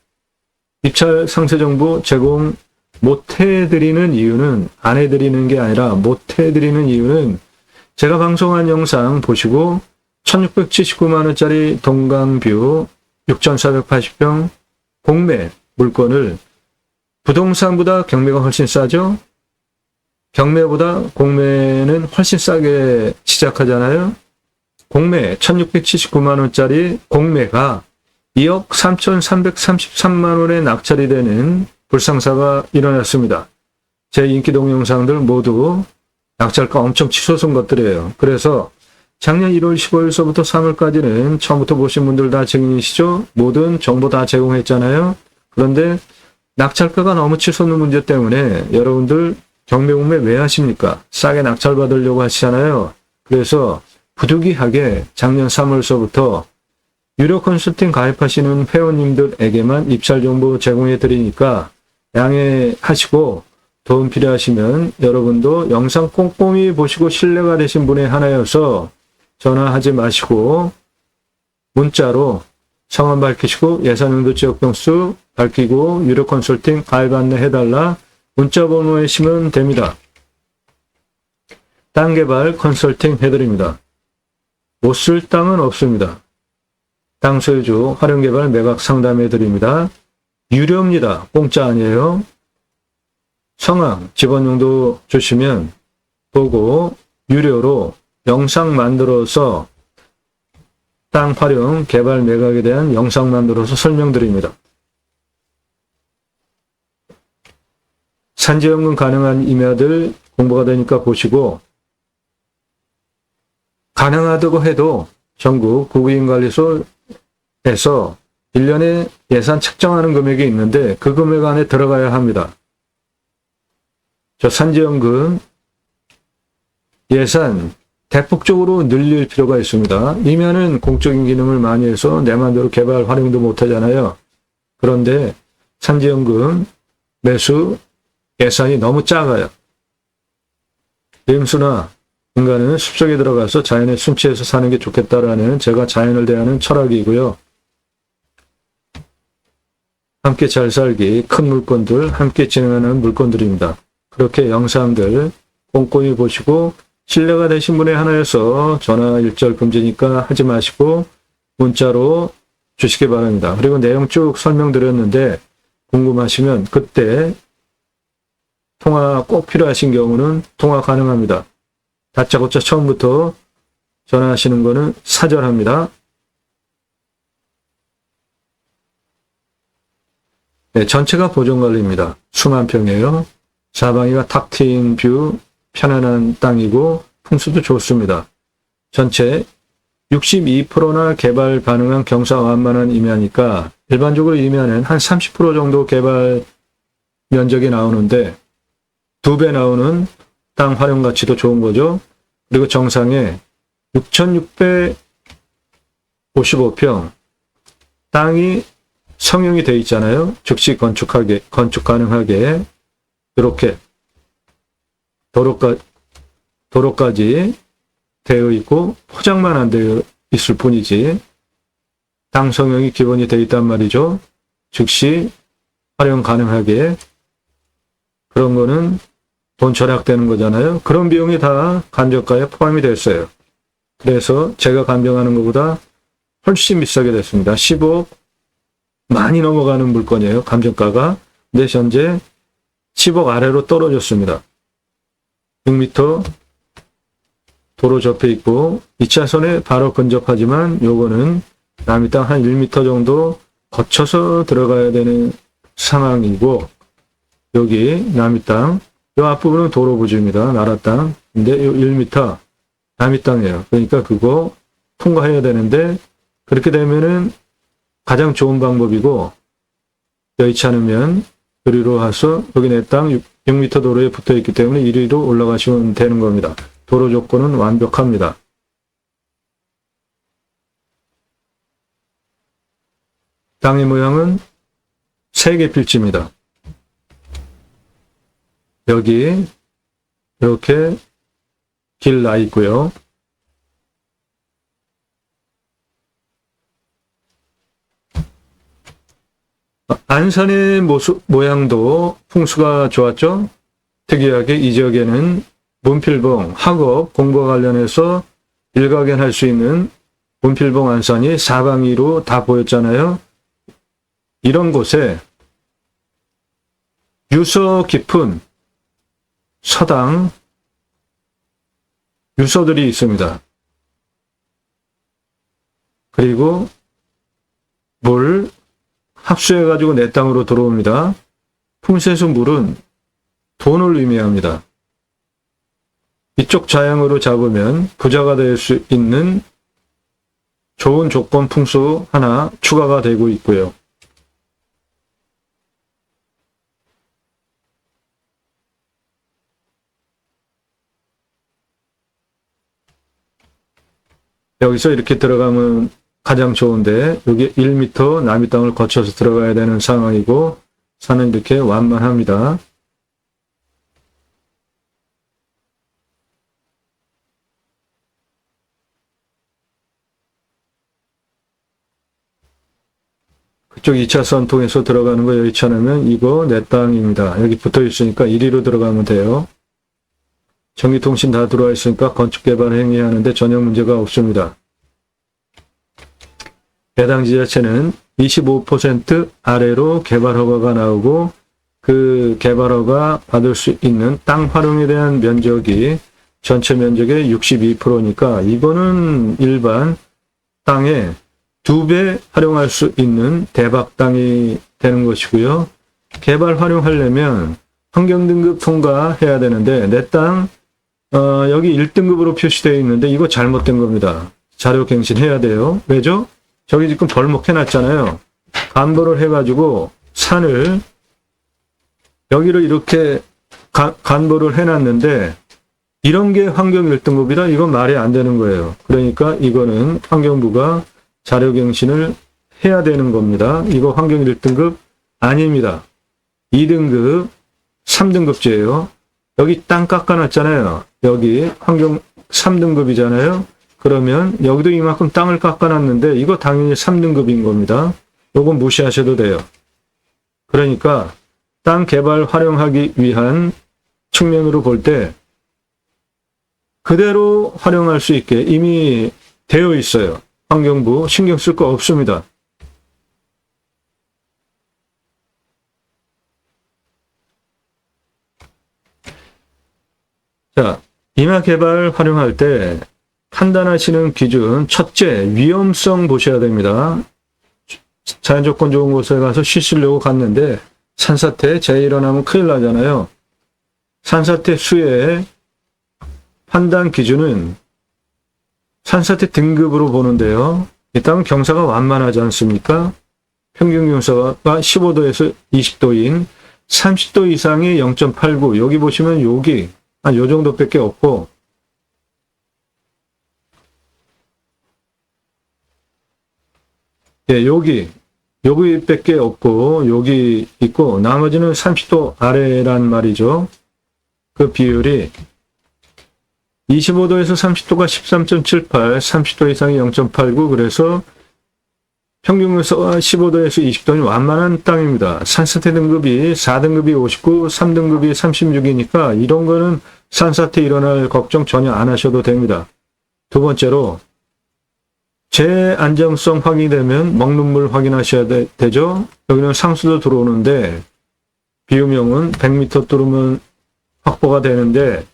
Speaker 1: 입찰 상세 정보 제공 못해드리는 이유는 안 해드리는 게 아니라 못해드리는 이유는 제가 방송한 영상 보시고 1,679만 원짜리 동강뷰 6,480평 공매 물건을 부동산보다 경매가 훨씬 싸죠? 경매보다 공매는 훨씬 싸게 시작하잖아요? 공매 1,679만 원짜리 공매가 2억 3,333만 원에 낙찰이 되는 불상사가 일어났습니다. 제 인기 동영상들 모두 낙찰가 엄청 치솟은 것들이에요. 그래서 작년 1월 15일서부터 3월까지는 처음부터 보신 분들 다 증인이시죠? 모든 정보 다 제공했잖아요. 그런데 낙찰가가 너무 치솟는 문제 때문에 여러분들 경매 공매 왜 하십니까? 싸게 낙찰 받으려고 하시잖아요. 그래서 부득이하게 작년 3월서부터 유료 컨설팅 가입하시는 회원님들에게만 입찰 정보 제공해 드리니까 양해하시고 도움 필요하시면 여러분도 영상 꼼꼼히 보시고 신뢰가 되신 분의 하나여서 전화하지 마시고 문자로 성함 밝히시고 예산용도 지역 평수 밝히고 유료 컨설팅 가입 안내해달라 문자 번호에 시면 됩니다. 땅 개발 컨설팅 해드립니다. 못 쓸 땅은 없습니다. 땅 소유주 활용 개발 매각 상담해드립니다. 유료입니다. 공짜 아니에요. 성함, 집원용도 주시면 보고 유료로 영상 만들어서 땅 활용, 개발, 매각에 대한 영상 만들어서 설명드립니다. 산지연금 가능한 임야들 공부가 되니까 보시고 가능하다고 해도 전국 국유인관리소에서 1년에 예산 책정하는 금액이 있는데 그 금액 안에 들어가야 합니다. 저 산지연금 예산 대폭적으로 늘릴 필요가 있습니다. 임야는 공적인 기능을 많이 해서 내 마음대로 개발 활용도 못하잖아요. 그런데 산지연금 매수 예산이 너무 작아요. 임수나 인간은 숲속에 들어가서 자연에 순치해서 사는 게 좋겠다라는 제가 자연을 대하는 철학이고요. 함께 잘 살기, 큰 물건들, 함께 진행하는 물건들입니다. 그렇게 영상들 꼼꼼히 보시고 신뢰가 되신 분의 하나여서 전화 일절 금지니까 하지 마시고 문자로 주시기 바랍니다. 그리고 내용 쭉 설명드렸는데 궁금하시면 그때 통화 꼭 필요하신 경우는 통화 가능합니다. 다짜고짜 처음부터 전화하시는 거는 사절합니다. 네, 전체가 보존관리입니다. 수만 평이에요. 사방이가 탁 트인 뷰, 편안한 땅이고 풍수도 좋습니다. 전체 62%나 개발 가능한 경사완만한 임야니까 일반적으로 임야는 한 30% 정도 개발 면적이 나오는데 2배 나오는 땅 활용 가치도 좋은 거죠. 그리고 정상에 6,655평 땅이 성형이 돼 있잖아요. 즉시 건축 가능하게 이렇게 도로까지 되어 있고 포장만 안 되어 있을 뿐이지 땅 성형이 기본이 되어 있단 말이죠. 즉시 활용 가능하게. 그런 거는 돈 절약되는 거잖아요. 그런 비용이 다 감정가에 포함이 됐어요. 그래서 제가 감정하는 것보다 훨씬 비싸게 됐습니다. 10억 많이 넘어가는 물건이에요. 감정가가. 근데 현재 10억 아래로 떨어졌습니다. 6m 도로 접해 있고 2차선에 바로 근접하지만 요거는 남이 땅 한 1m 정도 거쳐서 들어가야 되는 상황이고, 여기 남이 땅, 요 앞부분은 도로 부지입니다. 나라 땅. 근데 요 1m 남이 땅이에요. 그러니까 그거 통과해야 되는데, 그렇게 되면은 가장 좋은 방법이고, 여의치 않으면 이리로 와서 여기 내 땅 6m 도로에 붙어 있기 때문에 이리로 올라가시면 되는 겁니다. 도로 조건은 완벽합니다. 땅의 모양은 3개 필지입니다. 여기 이렇게 길 나 있고요. 안산의 모양도 풍수가 좋았죠. 특이하게 이 지역에는 문필봉, 학업, 공부와 관련해서 일각견할 수 있는 문필봉 안산이 사방위로 다 보였잖아요. 이런 곳에 유서 깊은 서당, 유서들이 있습니다. 그리고 물 합수해가지고 내 땅으로 들어옵니다. 풍세수 물은 돈을 의미합니다. 이쪽 자양으로 잡으면 부자가 될 수 있는 좋은 조건 풍수 하나 추가가 되고 있고요. 여기서 이렇게 들어가면 가장 좋은데, 여기 1m 남이 땅을 거쳐서 들어가야 되는 상황이고, 산은 이렇게 완만합니다. 그쪽 2차선 통해서 들어가는 거 여의치 않으면 이거 내 땅입니다. 여기 붙어 있으니까 이리로 들어가면 돼요. 전기통신 다 들어와 있으니까 건축개발 행위하는데 전혀 문제가 없습니다. 해당 지자체는 25% 아래로 개발허가가 나오고, 그 개발허가 받을 수 있는 땅 활용에 대한 면적이 전체 면적의 62%니까 이거는 일반 땅의 2배 활용할 수 있는 대박 땅이 되는 것이고요. 개발 활용하려면 환경등급 통과해야 되는데, 내 땅 여기 1등급으로 표시되어 있는데 이거 잘못된 겁니다. 자료갱신해야 돼요. 왜죠? 저기 지금 벌목해놨잖아요. 간보를 해가지고 산을 여기를 이렇게 간보를 해놨는데, 이런 게 환경 1등급이다? 이건 말이 안 되는 거예요. 그러니까 이거는 환경부가 자료갱신을 해야 되는 겁니다. 이거 환경 1등급 아닙니다. 2등급, 3등급제예요. 여기 땅 깎아놨잖아요. 여기 환경 3등급이잖아요. 그러면 여기도 이만큼 땅을 깎아놨는데 이거 당연히 3등급인 겁니다. 요건 무시하셔도 돼요. 그러니까 땅 개발 활용하기 위한 측면으로 볼 때 그대로 활용할 수 있게 이미 되어 있어요. 환경부 신경 쓸 거 없습니다. 자, 임야 개발 활용할 때 판단하시는 기준, 첫째, 위험성 보셔야 됩니다. 자연조건 좋은 곳에 가서 쉬시려고 갔는데 산사태 재해 일어나면 큰일 나잖아요. 산사태 수의 판단 기준은 산사태 등급으로 보는데요. 일단 경사가 완만하지 않습니까? 평균 경사가 15도에서 20도인 30도 이상이 0.89. 여기 보시면 여기 한 요 정도밖에 없고, 예, 여기 여기밖에 없고 여기 있고 나머지는 30도 아래란 말이죠. 그 비율이 25도에서 30도가 13.78, 30도 이상이 0.89, 그래서 평균에서 15도에서 20도는 완만한 땅입니다. 산사태 등급이 4등급이 59, 3등급이 36이니까 이런 거는 산사태 일어날 걱정 전혀 안 하셔도 됩니다. 두 번째로 재 안정성 확인되면 먹는 물 확인하셔야 되죠. 여기는 상수도 들어오는데 비유명은 100m 뚫으면 확보가 되는데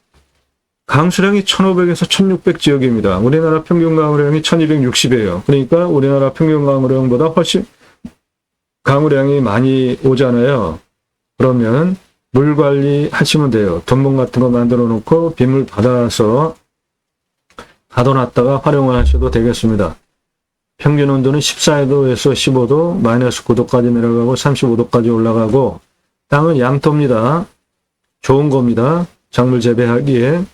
Speaker 1: 강수량이 1500에서 1600 지역입니다. 우리나라 평균 강우량이 1260이에요. 그러니까 우리나라 평균 강우량보다 훨씬 강우량이 많이 오잖아요. 그러면 물 관리 하시면 돼요. 덤봉 같은 거 만들어 놓고 빗물 받아서 가둬놨다가 활용을 하셔도 되겠습니다. 평균 온도는 14도에서 15도, 마이너스 9도까지 내려가고 35도까지 올라가고 땅은 양토입니다. 좋은 겁니다. 작물 재배하기에.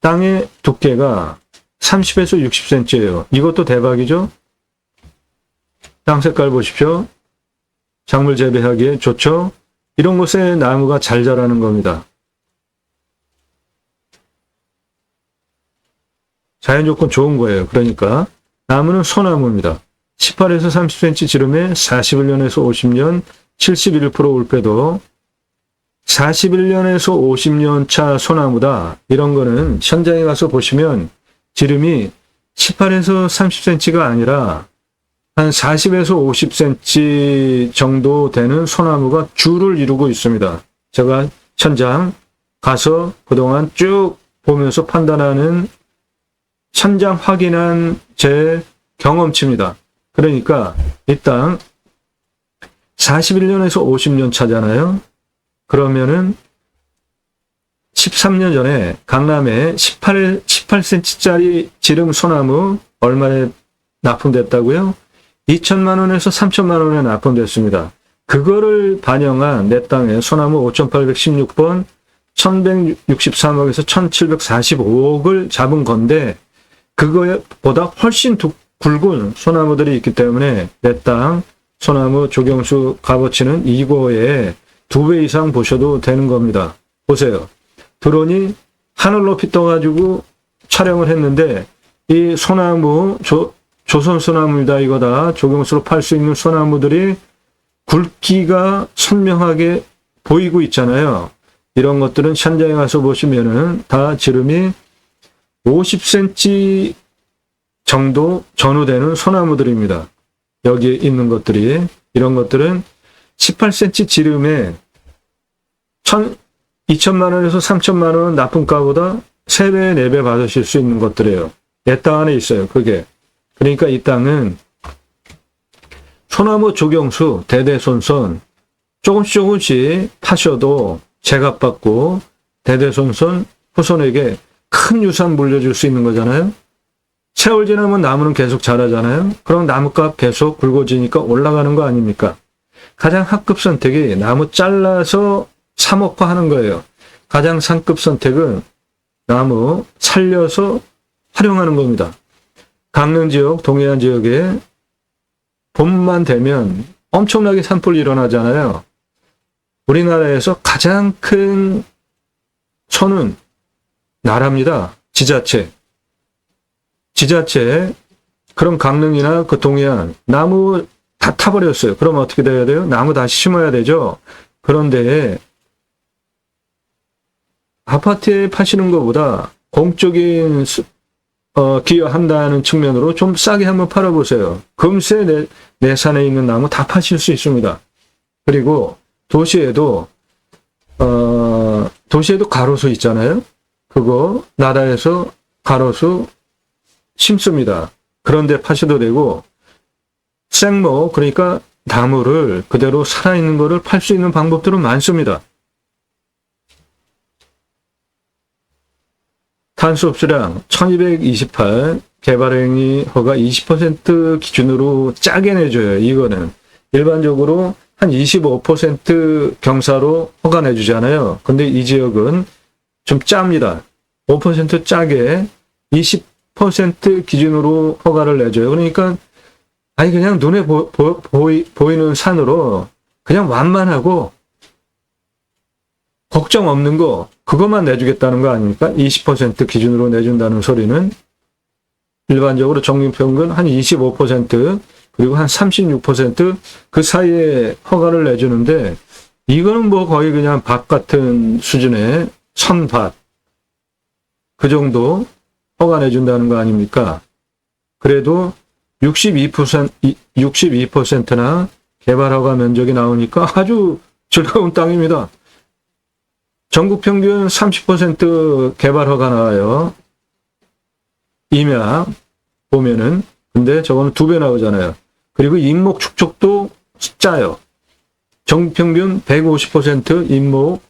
Speaker 1: 땅의 두께가 30에서 60cm예요. 이것도 대박이죠? 땅 색깔 보십시오. 작물 재배하기에 좋죠? 이런 곳에 나무가 잘 자라는 겁니다. 자연 조건 좋은 거예요. 그러니까 나무는 소나무입니다. 18에서 30cm 지름에 41년에서 50년, 71% 올빼도 41년에서 50년 차 소나무다. 이런 거는 현장에 가서 보시면 지름이 18에서 30cm가 아니라 한 40에서 50cm 정도 되는 소나무가 줄을 이루고 있습니다. 제가 현장 가서 그동안 쭉 보면서 판단하는 현장 확인한 제 경험치입니다. 그러니까 이 땅 41년에서 50년 차잖아요. 그러면은 13년 전에 강남에 18cm짜리 지름 소나무 얼마에 납품됐다고요? 2천만 원에서 3천만 원에 납품됐습니다. 그거를 반영한 내 땅에 소나무 5816번 1163억에서 1745억을 잡은 건데 그거보다 훨씬 굵은 소나무들이 있기 때문에 내 땅 소나무 조경수 값어치는 이거에 2배 이상 보셔도 되는 겁니다. 보세요. 드론이 하늘 높이 떠가지고 촬영을 했는데 이 소나무, 조선 소나무입니다. 이거 다 조경수로 팔 수 있는 소나무들이 굵기가 선명하게 보이고 있잖아요. 이런 것들은 현장에 가서 보시면은 다 지름이 50cm 정도 전후되는 소나무들입니다. 여기에 있는 것들이, 이런 것들은 18cm 지름에 2천만 원에서 3천만 원 납품가보다 3배, 4배 받으실 수 있는 것들이에요. 내 땅 안에 있어요, 그게. 그러니까 이 땅은 소나무 조경수, 대대손손 조금씩 파셔도 제값받고 대대손손 후손에게 큰 유산 물려줄 수 있는 거잖아요. 세월 지나면 나무는 계속 자라잖아요. 그럼 나무값 계속 굵어지니까 올라가는 거 아닙니까? 가장 하급 선택이 나무 잘라서 사목화하는 거예요. 가장 상급 선택은 나무 살려서 활용하는 겁니다. 강릉 지역, 동해안 지역에 봄만 되면 엄청나게 산불이 일어나잖아요. 우리나라에서 가장 큰 손은 나라입니다. 지자체. 그럼 강릉이나 그 동해안 나무 다 타버렸어요. 그럼 어떻게 돼야 돼요? 나무 다시 심어야 되죠. 그런데 아파트에 파시는 것보다 공적인 기여한다는 측면으로 좀 싸게 한번 팔아보세요. 금세 내 산에 있는 나무 다 파실 수 있습니다. 그리고 도시에도 가로수 있잖아요. 그거 나라에서 가로수 심습니다. 그런데 파셔도 되고 생모, 그러니까 나무를 그대로 살아있는 거를 팔 수 있는 방법들은 많습니다. 탄소 흡수량 1228, 개발행위 허가 20% 기준으로 짜게 내줘요. 이거는 일반적으로 한 25% 경사로 허가 내주잖아요. 근데 이 지역은 좀 짭니다. 5% 짜게 20% 기준으로 허가를 내줘요. 그러니까 아니 그냥 눈에 보이는 산으로 그냥 완만하고 걱정 없는 거 그것만 내주겠다는 거 아닙니까? 20% 기준으로 내준다는 소리는 일반적으로 정규평균 한 25% 그리고 한 36% 사이에 허가를 내주는데 이거는 뭐 거의 그냥 밭 같은 수준의 선밭 그 정도 허가 내준다는 거 아닙니까? 그래도 62%나 개발 허가 면적이 나오니까 아주 즐거운 땅입니다. 전국 평균 30% 개발 허가 나와요. 임야 보면은. 근데 저거는 2배 나오잖아요. 그리고 인목 축적도 짜요. 전국 평균 150% 인목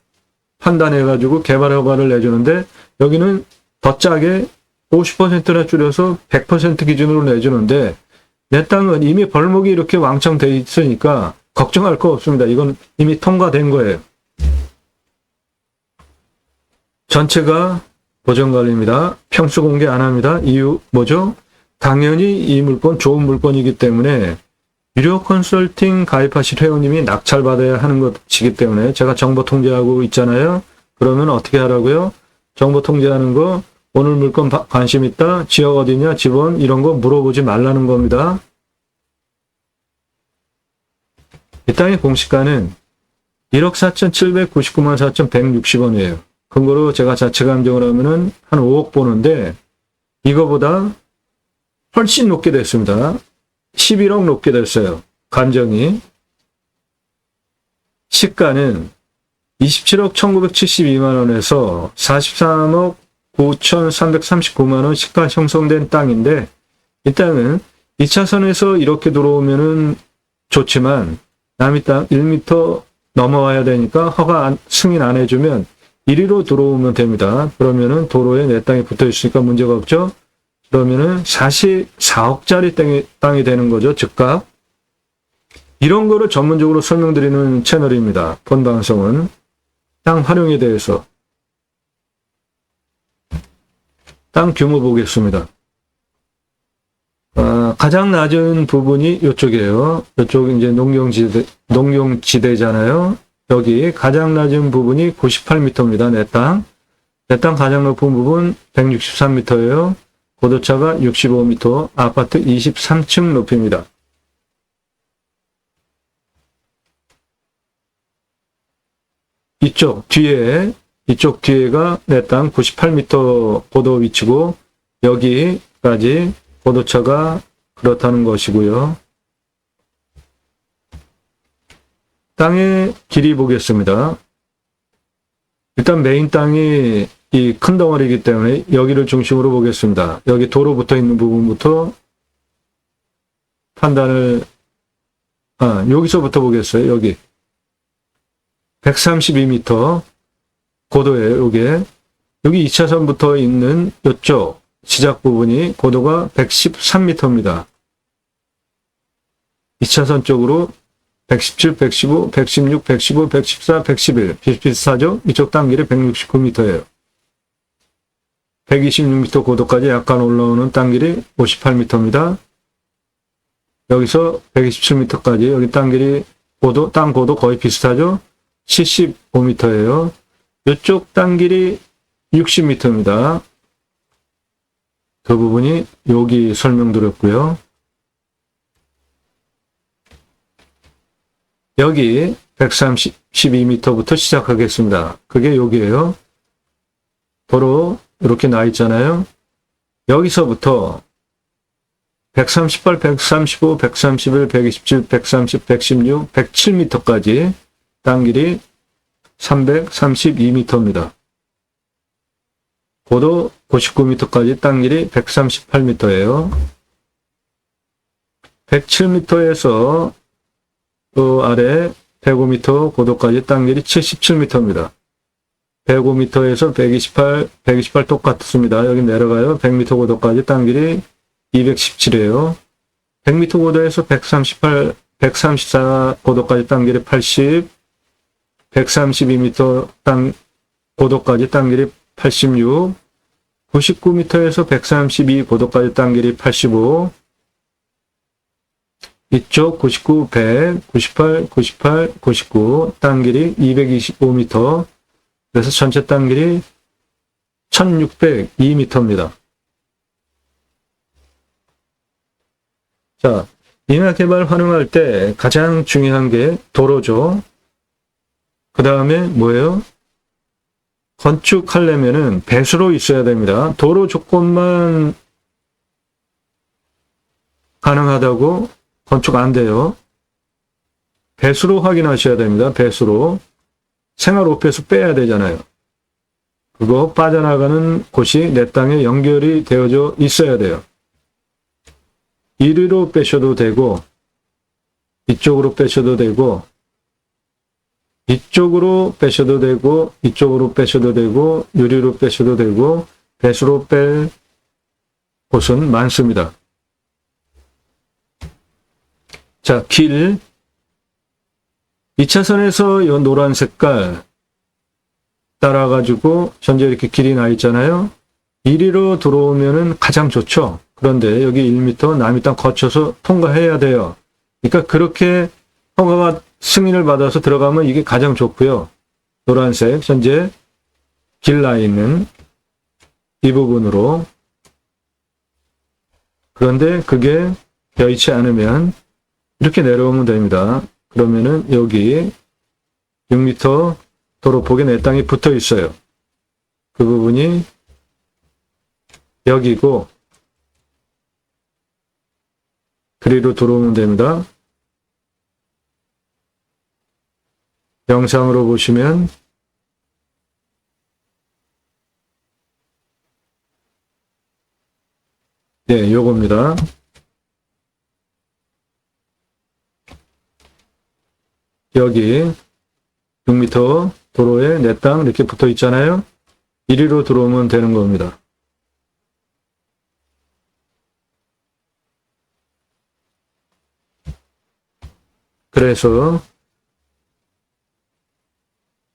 Speaker 1: 판단해가지고 개발 허가를 내주는데 여기는 더 짜게 50%나 줄여서 100% 기준으로 내주는데 내 땅은 이미 벌목이 이렇게 왕창 돼 있으니까 걱정할 거 없습니다. 이건 이미 통과된 거예요. 전체가 보전관리입니다. 평수 공개 안 합니다. 이유 뭐죠? 당연히 이 물건 좋은 물건이기 때문에 유료 컨설팅 가입하실 회원님이 낙찰받아야 하는 것이기 때문에 제가 정보 통제하고 있잖아요. 그러면 어떻게 하라고요? 정보 통제하는 거 오늘 물건 관심 있다? 지역 어디냐? 집원 이런 거 물어보지 말라는 겁니다. 이 땅의 공시가는 1억 4,799만 4,160원이에요. 근거로 제가 자체 감정을 하면은 한 5억 보는데 이거보다 훨씬 높게 됐습니다. 11억 높게 됐어요. 감정이. 시가는 27억 1972만 원에서 43억 9,339만 원 시가 형성된 땅인데 이 땅은 2차선에서 이렇게 들어오면은 좋지만 남이 땅 1m 넘어와야 되니까 허가 승인 안 해주면 1위로 들어오면 됩니다. 그러면은 도로에 내 땅이 붙어 있으니까 문제가 없죠. 그러면은 44억짜리 땅이 되는 거죠. 즉각. 이런 거를 전문적으로 설명드리는 채널입니다. 본 방송은. 땅 활용에 대해서. 땅 규모 보겠습니다. 가장 낮은 부분이 이쪽이에요. 이쪽 이제 농경지대잖아요. 여기 가장 낮은 부분이 98m입니다. 내 땅. 내 땅 가장 높은 부분 163m예요. 고도차가 65m, 아파트 23층 높이입니다. 이쪽 뒤에가 내 땅 98m 고도 위치고 여기까지 고도차가 그렇다는 것이고요. 땅의 길이 보겠습니다. 일단 메인 땅이 이 큰 덩어리이기 때문에 여기를 중심으로 보겠습니다. 여기 도로 붙어 있는 부분부터 판단을 여기서부터 보겠어요. 여기 132m 고도예요. 여기 2차선부터 있는 이쪽 시작 부분이 고도가 113m입니다. 2차선 쪽으로 117, 115, 116, 115, 114, 111 비슷비슷하죠? 이쪽 땅길이 169m예요. 126m 고도까지 약간 올라오는 땅길이 58m입니다. 여기서 127m까지 여기 땅길이 땅 고도 거의 비슷하죠? 75m예요. 이쪽 땅길이 60m입니다. 그 부분이 여기 설명드렸고요. 여기 132m부터 시작하겠습니다. 그게 여기에요. 도로 이렇게 나 있잖아요. 여기서부터 138, 135, 131, 127, 130, 116, 107m까지 땅길이 332m입니다. 고도 99m까지 땅길이 138m예요. 107m에서 그 아래 105m 고도까지 땅길이 77m입니다. 105m에서 128 똑같습니다. 여기 내려가요. 100m 고도까지 땅길이 217이에요. 100m 고도에서 134 고도까지 땅길이 80, 132m 고도까지 땅길이 86, 99m에서 132 고도까지 땅길이 85, 이쪽 99, 100, 98, 98, 99, 땅 길이 225m. 그래서 전체 땅 길이 1602m입니다. 자, 인하개발 환흥할 때 가장 중요한 게 도로죠. 그 다음에 뭐예요? 건축하려면은 배수로 있어야 됩니다. 도로 조건만 가능하다고 건축 안 돼요. 배수로 확인하셔야 됩니다. 배수로. 생활 오폐수 빼야 되잖아요. 그거 빠져나가는 곳이 내 땅에 연결이 되어져 있어야 돼요. 이리로 빼셔도 되고, 이쪽으로 빼셔도 되고, 이쪽으로 빼셔도 되고, 이쪽으로 빼셔도 되고, 유리로 빼셔도 되고, 배수로 뺄 곳은 많습니다. 자, 길. 2차선에서 이 노란 색깔 따라가지고 현재 이렇게 길이 나 있잖아요. 이리로 들어오면은 가장 좋죠. 그런데 여기 1m 남이 땅 거쳐서 통과해야 돼요. 그러니까 그렇게 허가가 승인을 받아서 들어가면 이게 가장 좋고요. 노란색 현재 길 나 있는 이 부분으로. 그런데 그게 여의치 않으면 이렇게 내려오면 됩니다. 그러면은 여기 6m 도로폭에 내 땅이 붙어 있어요. 그 부분이 여기고 그리로 들어오면 됩니다. 영상으로 보시면 네, 요겁니다. 여기 6m 도로에 내 땅 이렇게 붙어 있잖아요. 이리로 들어오면 되는 겁니다. 그래서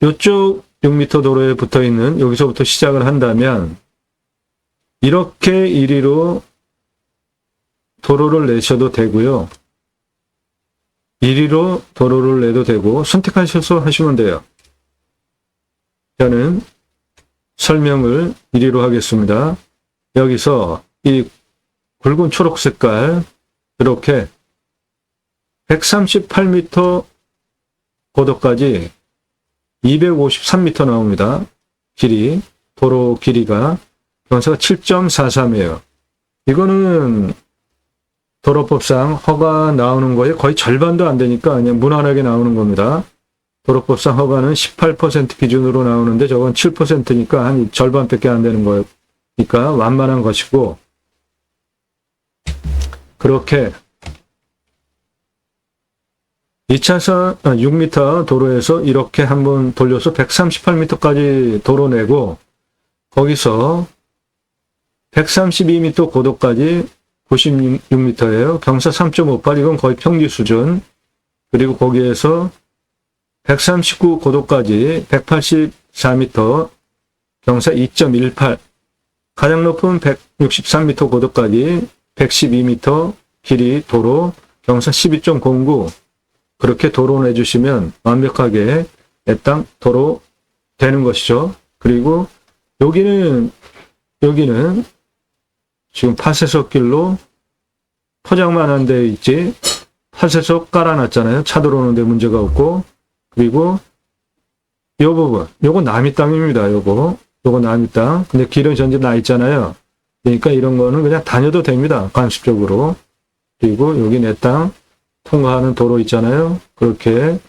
Speaker 1: 이쪽 6m 도로에 붙어 있는 여기서부터 시작을 한다면 이렇게 이리로 도로를 내셔도 되고요. 이리로 도로를 내도 되고 선택하셔서 하시면 돼요. 저는 설명을 이리로 하겠습니다. 여기서 이 굵은 초록 색깔 이렇게 138m 고도까지 253m 나옵니다. 길이, 도로 길이가 경사가 7.43이에요. 이거는 도로법상 허가 나오는 거에 거의 절반도 안 되니까 그냥 무난하게 나오는 겁니다. 도로법상 허가는 18% 기준으로 나오는데 저건 7%니까 한 절반밖에 안 되는 거니까 완만한 것이고, 그렇게 2차선 6m 도로에서 이렇게 한번 돌려서 138m까지 도로 내고 거기서 132m 고도까지 96m예요. 경사 3.58, 이건 거의 평지 수준. 그리고 거기에서 139 고도까지 184m, 경사 2.18, 가장 높은 163m 고도까지 112m 길이 도로, 경사 12.09, 그렇게 도로 내주시면 완벽하게 내 땅 도로 되는 것이죠. 그리고 여기는 지금 팥세석 길로 포장만 한 데 있지, 팥세석 깔아놨잖아요. 차 들어오는데 문제가 없고. 그리고 요 부분, 요거 남이 땅입니다. 요거 남이 땅. 근데 길은 전체 나 있잖아요. 그러니까 이런 거는 그냥 다녀도 됩니다. 관습적으로. 그리고 여기 내 땅 통과하는 도로 있잖아요. 그렇게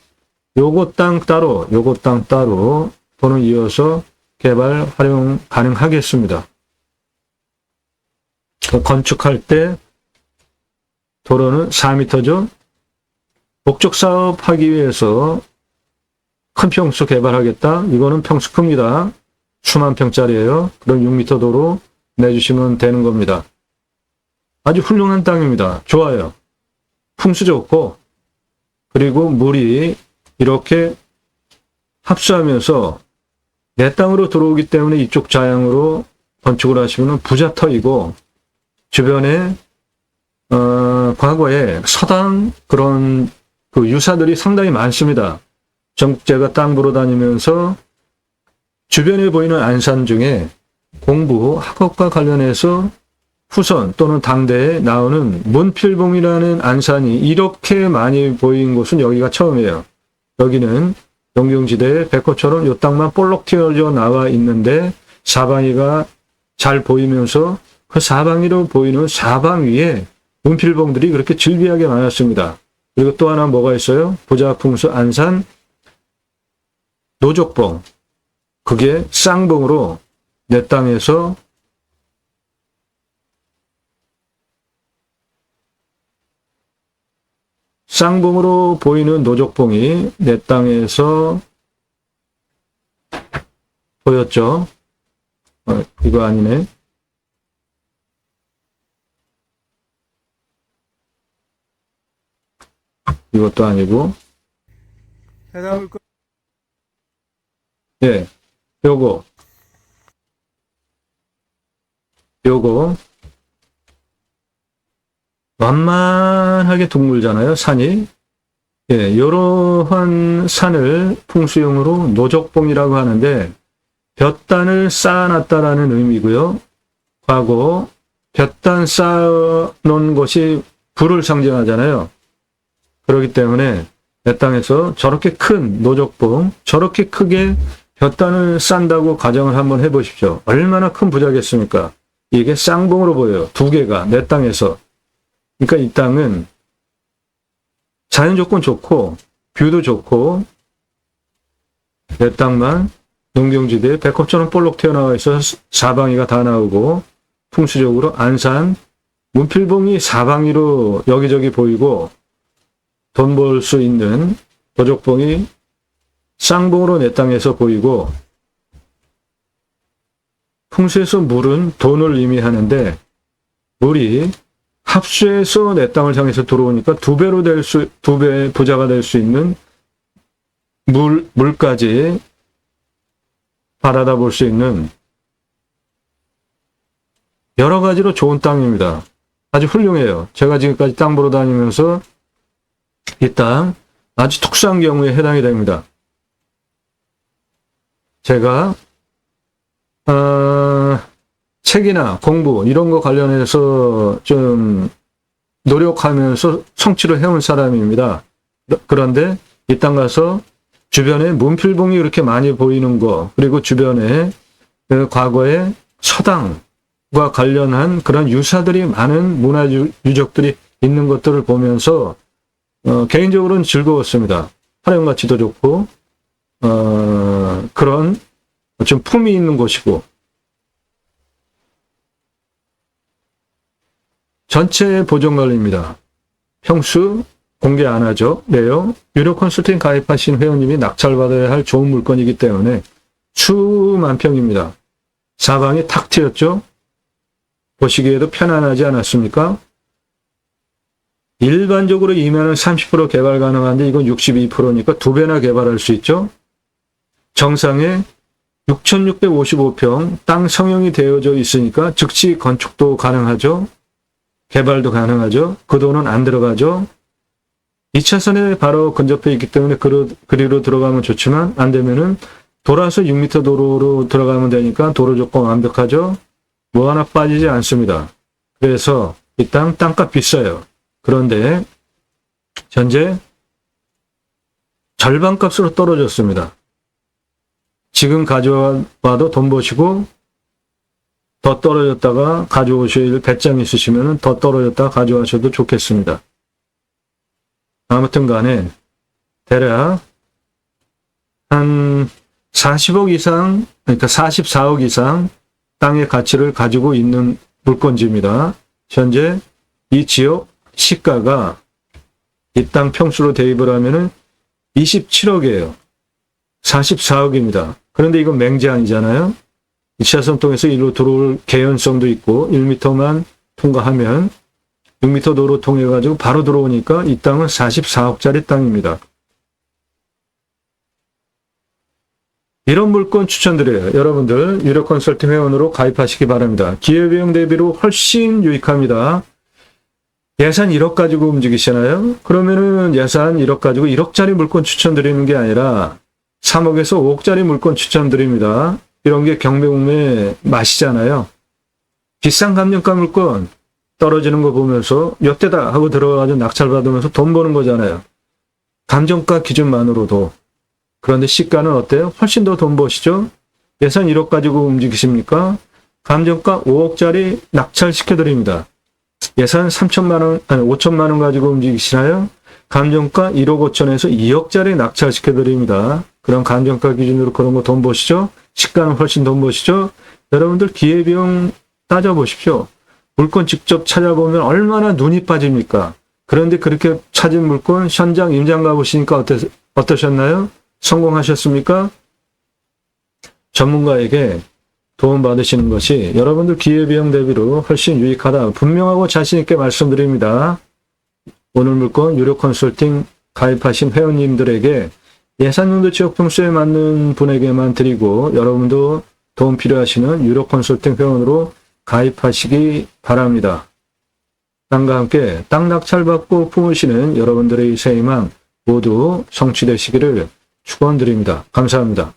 Speaker 1: 요거 땅 따로, 요거 땅 따로 또는 이어서 개발 활용 가능하겠습니다. 건축할 때 도로는 4m죠. 목적 사업 하기 위해서 큰 평수 개발하겠다. 이거는 평수 큽니다. 수만 평짜리예요. 그럼 6m 도로 내주시면 되는 겁니다. 아주 훌륭한 땅입니다. 좋아요. 풍수 좋고, 그리고 물이 이렇게 합수하면서 내 땅으로 들어오기 때문에 이쪽 자양으로 건축을 하시면 부자터이고, 주변에 과거에 서당 그런 그 유사들이 상당히 많습니다. 전국제가 땅 보러 다니면서 주변에 보이는 안산 중에 공부, 학업과 관련해서 후손 또는 당대에 나오는 문필봉이라는 안산이 이렇게 많이 보인 곳은 여기가 처음이에요. 여기는 농경지대에 백호처럼 요 땅만 볼록 튀어져 나와 있는데 사방이가 잘 보이면서 그 사방이로 보이는 사방 위에 문필봉들이 그렇게 즐비하게 많았습니다. 그리고 또 하나 뭐가 있어요? 부자풍수 안산 노족봉. 그게 쌍봉으로 내 땅에서 쌍봉으로 보이는 노족봉이 내 땅에서 보였죠. 이거 아니네. 이것도 아니고.
Speaker 2: 해당을 거.
Speaker 1: 예, 요거 완만하게 둥글잖아요, 산이. 예, 이러한 산을 풍수용으로 노족봉이라고 하는데 볕단을 쌓아놨다라는 의미고요. 과거 볕단 쌓아놓은 것이 불을 상징하잖아요. 그렇기 때문에 내 땅에서 저렇게 큰 노족봉, 저렇게 크게 볕단을 싼다고 가정을 한번 해보십시오. 얼마나 큰 부자겠습니까? 이게 쌍봉으로 보여요. 두 개가 내 땅에서. 그러니까 이 땅은 자연 조건 좋고 뷰도 좋고 내 땅만 농경지대에 백호처럼 볼록 튀어나와 있어서 사방이가 다 나오고 풍수적으로 안산 문필봉이 사방이로 여기저기 보이고 돈 벌 수 있는 노족봉이 쌍봉으로 내 땅에서 보이고 풍수에서 물은 돈을 의미하는데 물이 합수해서 내 땅을 향해서 들어오니까 두 배 부자가 될 수 있는 물까지 바라다 볼 수 있는 여러 가지로 좋은 땅입니다. 아주 훌륭해요. 제가 지금까지 땅 보러 다니면서 이 땅 아주 특수한 경우에 해당이 됩니다. 제가 책이나 공부 이런 거 관련해서 좀 노력하면서 성취를 해온 사람입니다. 그런데 이 땅 가서 주변에 문필봉이 그렇게 많이 보이는 거 그리고 주변에 과거에 서당과 관련한 그런 유사들이 많은 문화 유적들이 있는 것들을 보면서 개인적으로는 즐거웠습니다. 활용 가치도 좋고 그런 좀 품이 있는 곳이고 전체 보존관리입니다. 평수 공개 안 하죠. 내용 유료 컨설팅 가입하신 회원님이 낙찰받아야 할 좋은 물건이기 때문에 수만 평입니다. 사방이 탁 트였죠. 보시기에도 편안하지 않았습니까? 일반적으로 이면은 30% 개발 가능한데 이건 62%니까 두 배나 개발할 수 있죠. 정상에 6,655평 땅 성형이 되어져 있으니까 즉시 건축도 가능하죠. 개발도 가능하죠. 그 돈은 안 들어가죠. 2차선에 바로 근접해 있기 때문에 그리로 들어가면 좋지만 안 되면은 돌아서 6m 도로로 들어가면 되니까 도로 조건 완벽하죠. 뭐 하나 빠지지 않습니다. 그래서 이 땅값 비싸요. 그런데 현재 절반값으로 떨어졌습니다. 지금 가져와도 돈 버시고 더 떨어졌다가 가져오실 배짱 있으시면 더 떨어졌다가 가져가셔도 좋겠습니다. 아무튼 간에 대략 한 40억 이상, 그러니까 44억 이상 땅의 가치를 가지고 있는 물건지입니다. 현재 이 지역 시가가 이 땅 평수로 대입을 하면은 27억이에요. 44억입니다. 그런데 이건 맹제한이잖아요. 2차선 통해서 일로 들어올 개연성도 있고 1m만 통과하면 6m 도로 통해 가지고 바로 들어오니까 이 땅은 44억짜리 땅입니다. 이런 물건 추천드려요. 여러분들 유료 컨설팅 회원으로 가입하시기 바랍니다. 기회비용 대비로 훨씬 유익합니다. 예산 1억 가지고 움직이시나요? 그러면은 예산 1억 가지고 1억짜리 물건 추천드리는 게 아니라 3억에서 5억짜리 물건 추천드립니다. 이런 게 경매공매 맛이잖아요. 비싼 감정가 물건 떨어지는 거 보면서 역대다 하고 들어가서 낙찰받으면서 돈 버는 거잖아요. 감정가 기준만으로도. 그런데 시가는 어때요? 훨씬 더 돈 버시죠? 예산 1억 가지고 움직이십니까? 감정가 5억짜리 낙찰시켜드립니다. 예산 3천만 원, 아니 5천만 원 가지고 움직이시나요? 감정가 1억 5천에서 2억짜리 낙찰시켜드립니다. 그럼 감정가 기준으로 그런 거 돈 버시죠? 시가는 훨씬 돈 버시죠? 여러분들 기회비용 따져보십시오. 물건 직접 찾아보면 얼마나 눈이 빠집니까? 그런데 그렇게 찾은 물건 현장 임장 가보시니까 어떠셨나요? 성공하셨습니까? 전문가에게 도움받으시는 것이 여러분들 기회비용 대비로 훨씬 유익하다. 분명하고 자신있게 말씀드립니다. 오늘 물건 유료 컨설팅 가입하신 회원님들에게 예산용도 지역 평수에 맞는 분에게만 드리고 여러분도 도움 필요하시는 유료 컨설팅 회원으로 가입하시기 바랍니다. 땅과 함께 땅 낙찰받고 품으시는 여러분들의 새 희망 모두 성취되시기를 축원드립니다. 감사합니다.